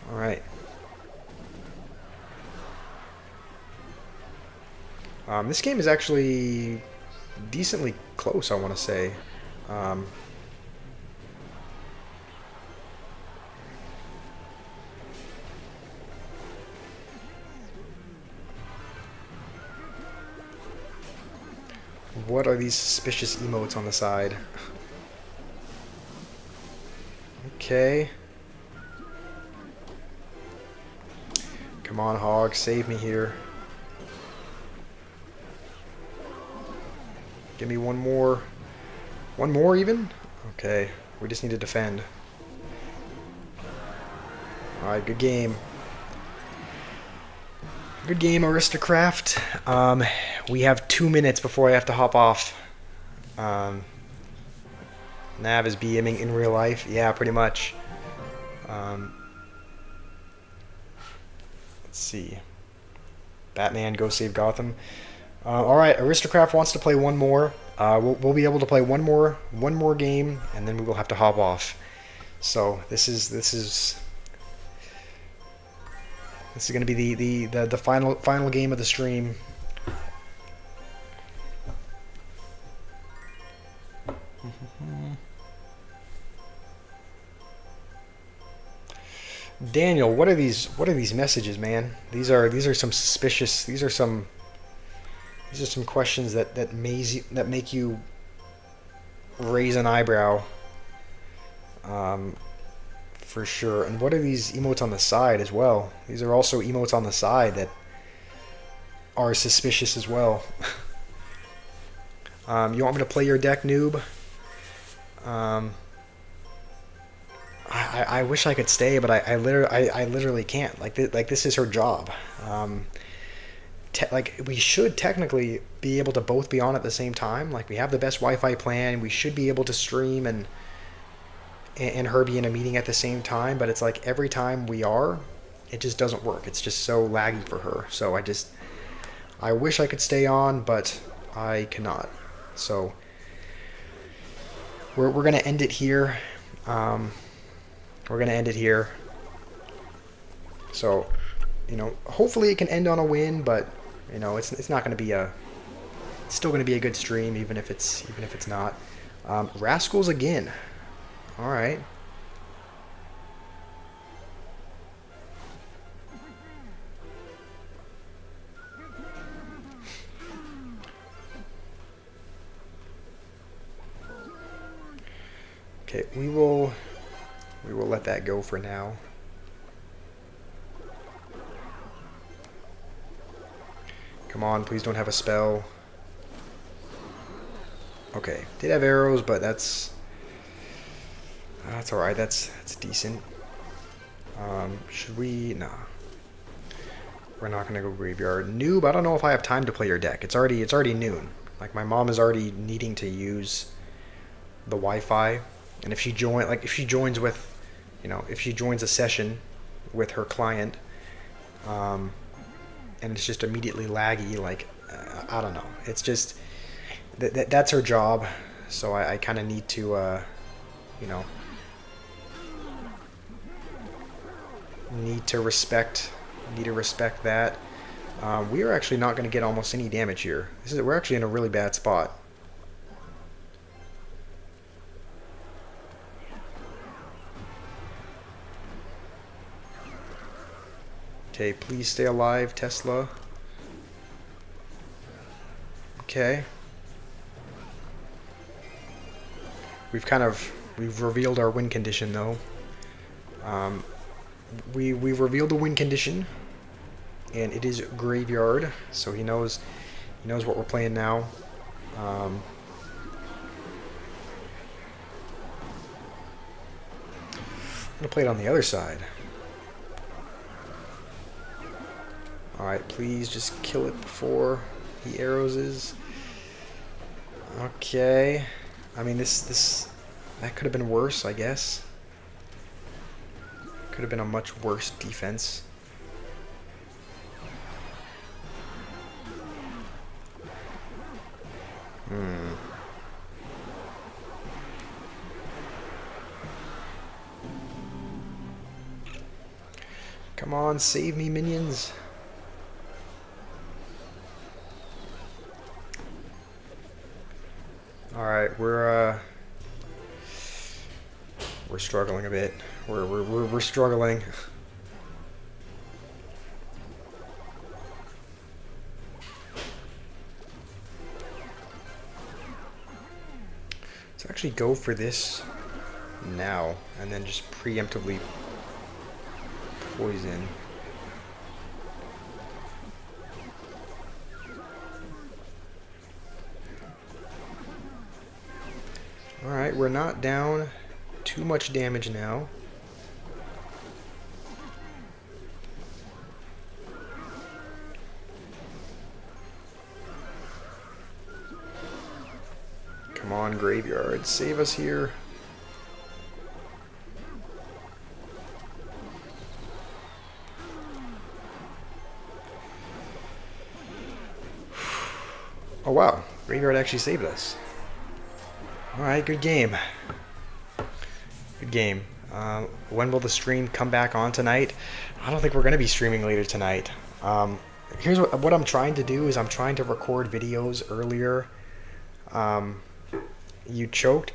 All right. This game is actually decently close, I want to say. Um, what are these suspicious emotes on the side? Okay. Come on, Hog, save me here. Give me one more. One more even? Okay, we just need to defend. Alright, good game. Good game, Aristocraft. We have 2 minutes before I have to hop off. Nav is BMing in real life. Yeah, pretty much. Let's see. Batman, go save Gotham. Alright, Aristocraft wants to play one more. We'll be able to play one more game, and then we will have to hop off. So this is going to be the final game of the stream. Daniel, what are these messages, man? These are some suspicious. These are some questions that make you raise an eyebrow. For sure. And what are these emotes on the side as well? These are also emotes on the side that are suspicious as well. You want me to play your deck, noob? I wish I could stay, but I literally can't. Like this is her job. Like we should technically be able to both be on at the same time. Like we have the best Wi-Fi plan. We should be able to stream and her be in a meeting at the same time, but it's like every time we are, it just doesn't work. It's just so laggy for her. So I wish I could stay on, but I cannot. So we're gonna end it here. We're gonna end it here. So, hopefully it can end on a win, but it's not gonna be it's still gonna be a good stream, even if it's not. Rascals again. All right. Okay, we will let that go for now. Come on, please don't have a spell. Okay, did have arrows, but that's all right. That's decent. Should we? Nah. We're not gonna go graveyard. Noob, I don't know if I have time to play your deck. It's already noon. Like my mom is already needing to use the Wi-Fi, and if she joins with, if she joins a session with her client, and it's just immediately laggy. Like I don't know. It's just that's her job. So I kind of need to, Need to respect that. We are actually not going to get almost any damage here. We're actually in a really bad spot. Okay, please stay alive, Tesla. Okay. We've revealed our win condition though. We've revealed the win condition, and it is graveyard, so he knows what we're playing now. I'm gonna play it on the other side. Alright, please just kill it before he arrows is. Okay. I mean, that could have been worse, I guess. Could have been a much worse defense. Come on, save me, minions. Alright, we're struggling a bit. We're struggling. Let's actually go for this now, and then just preemptively poison. Alright, we're not down too much damage now. Come on, graveyard, save us here. Oh wow, graveyard actually saved us. Alright, good game. Good game. When will the stream come back on tonight? I don't think we're going to be streaming later tonight. Here's what I'm trying to do is I'm trying to record videos earlier. You choked.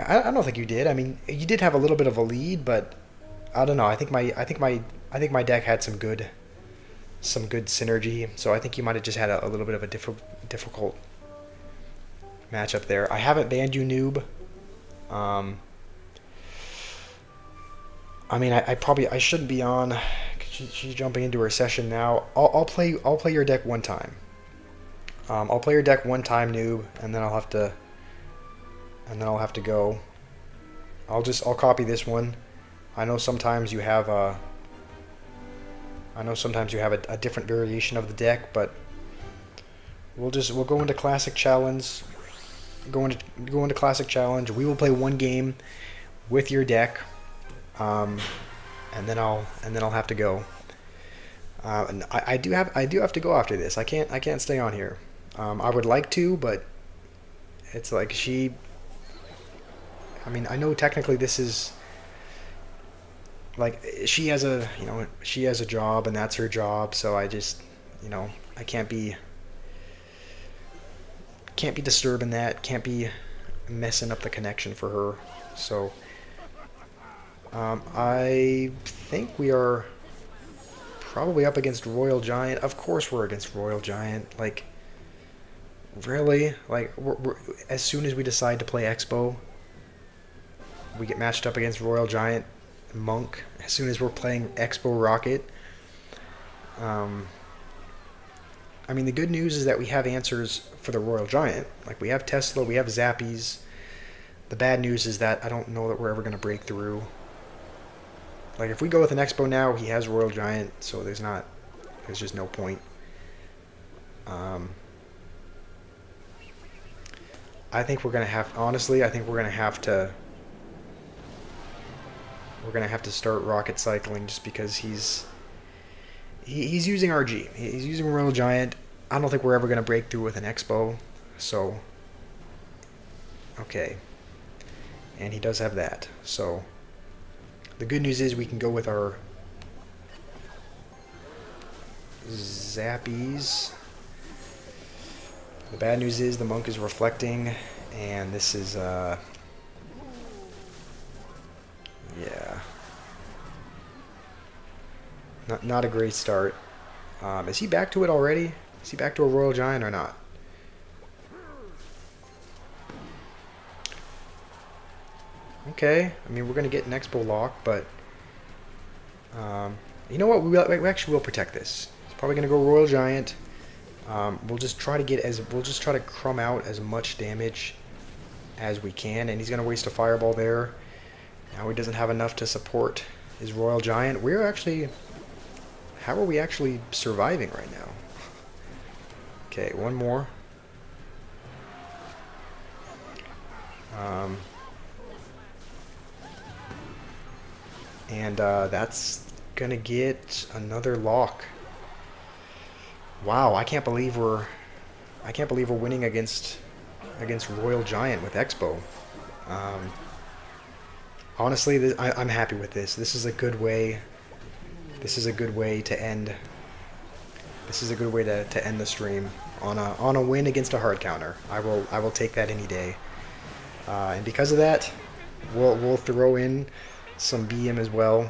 I don't think you did. I mean, you did have a little bit of a lead, but I don't know. I think my deck had some good synergy. So I think you might have just had a little bit of a difficult matchup there. I haven't banned you, noob. I mean, I shouldn't be on. She's jumping into her session now. I'll play your deck one time. I'll play your deck one time, noob, and then I'll have to go. I'll copy this one. I know sometimes you have a different variation of the deck, but we'll go into classic challenge. Go into classic challenge. We will play one game with your deck, and then I'll have to go. And I do have to go after this. I can't stay on here. I would like to, but it's like I mean, I know technically this is like she has a job and that's her job, so I just I can't be disturbing that, can't be messing up the connection for her. So I think we are probably up against Royal Giant. Of course we're against Royal Giant. Like, really? Like, we're as soon as we decide to play Expo, we get matched up against Royal Giant Monk. As soon as we're playing Expo Rocket. I mean, the good news is that we have answers for the Royal Giant. Like, we have Tesla, we have Zappies. The bad news is that I don't know that we're ever going to break through. Like, if we go with an Expo now, he has Royal Giant, so there's just no point. I think we're going to have, honestly, I think we're going to have to start rocket cycling just because he's using RG. He's using Royal Giant. I don't think we're ever going to break through with an Expo. So, okay. And he does have that. So, the good news is we can go with our zappies. The bad news is the monk is reflecting, and this is, yeah. Not a great start. Is he back to it already? Is he back to a Royal Giant or not? Okay, I mean, we're going to get an Expo lock, but you know what? We actually will protect this. He's probably going to go Royal Giant. We'll just try to crumb out as much damage as we can, and he's going to waste a fireball there. Now he doesn't have enough to support his Royal Giant. How are we actually surviving right now? Okay, one more. And that's gonna get another lock. Wow, I can't believe we're winning against Royal Giant with Expo. Honestly, I'm happy with this. This is a good way. This is a good way to end. This is a good way to end the stream on a win against a hard counter. I will take that any day. And because of that, we'll throw in some BM as well,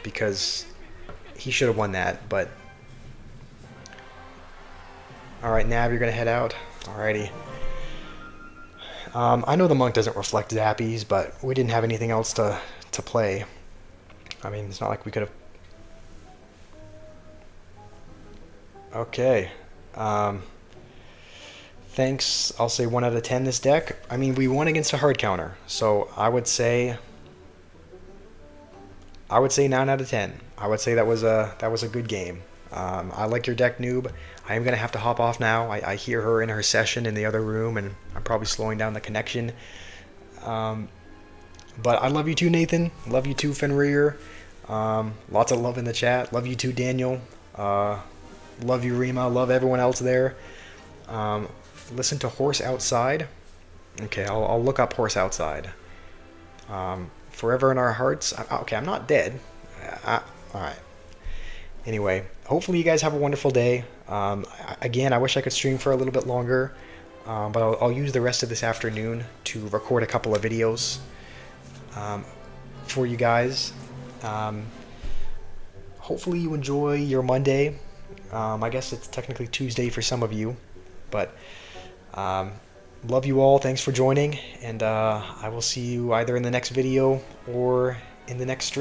because he should have won that. But all right, Nav, you're gonna head out. Alrighty. I know the monk doesn't reflect zappies, but we didn't have anything else to play. I mean, it's not like we could have. Okay. Thanks. I'll say 1 out of 10 this deck. I mean, we won against a hard counter, so I would say 9 out of 10. I would say that was a good game. I like your deck, Noob. I am gonna have to hop off now. I hear her in her session in the other room, and I'm probably slowing down the connection. But I love you too, Nathan. Love you too, Fenrir. Lots of love in the chat. Love you too, Daniel. Love you, Rima. Love everyone else there. Listen to Horse Outside. Okay, I'll look up Horse Outside. Forever in Our Hearts. Okay, I'm not dead. Alright. Anyway, hopefully you guys have a wonderful day. Again, I wish I could stream for a little bit longer, but I'll use the rest of this afternoon to record a couple of videos for you guys. Hopefully you enjoy your Monday. I guess it's technically Tuesday for some of you, but love you all. Thanks for joining, and I will see you either in the next video or in the next stream.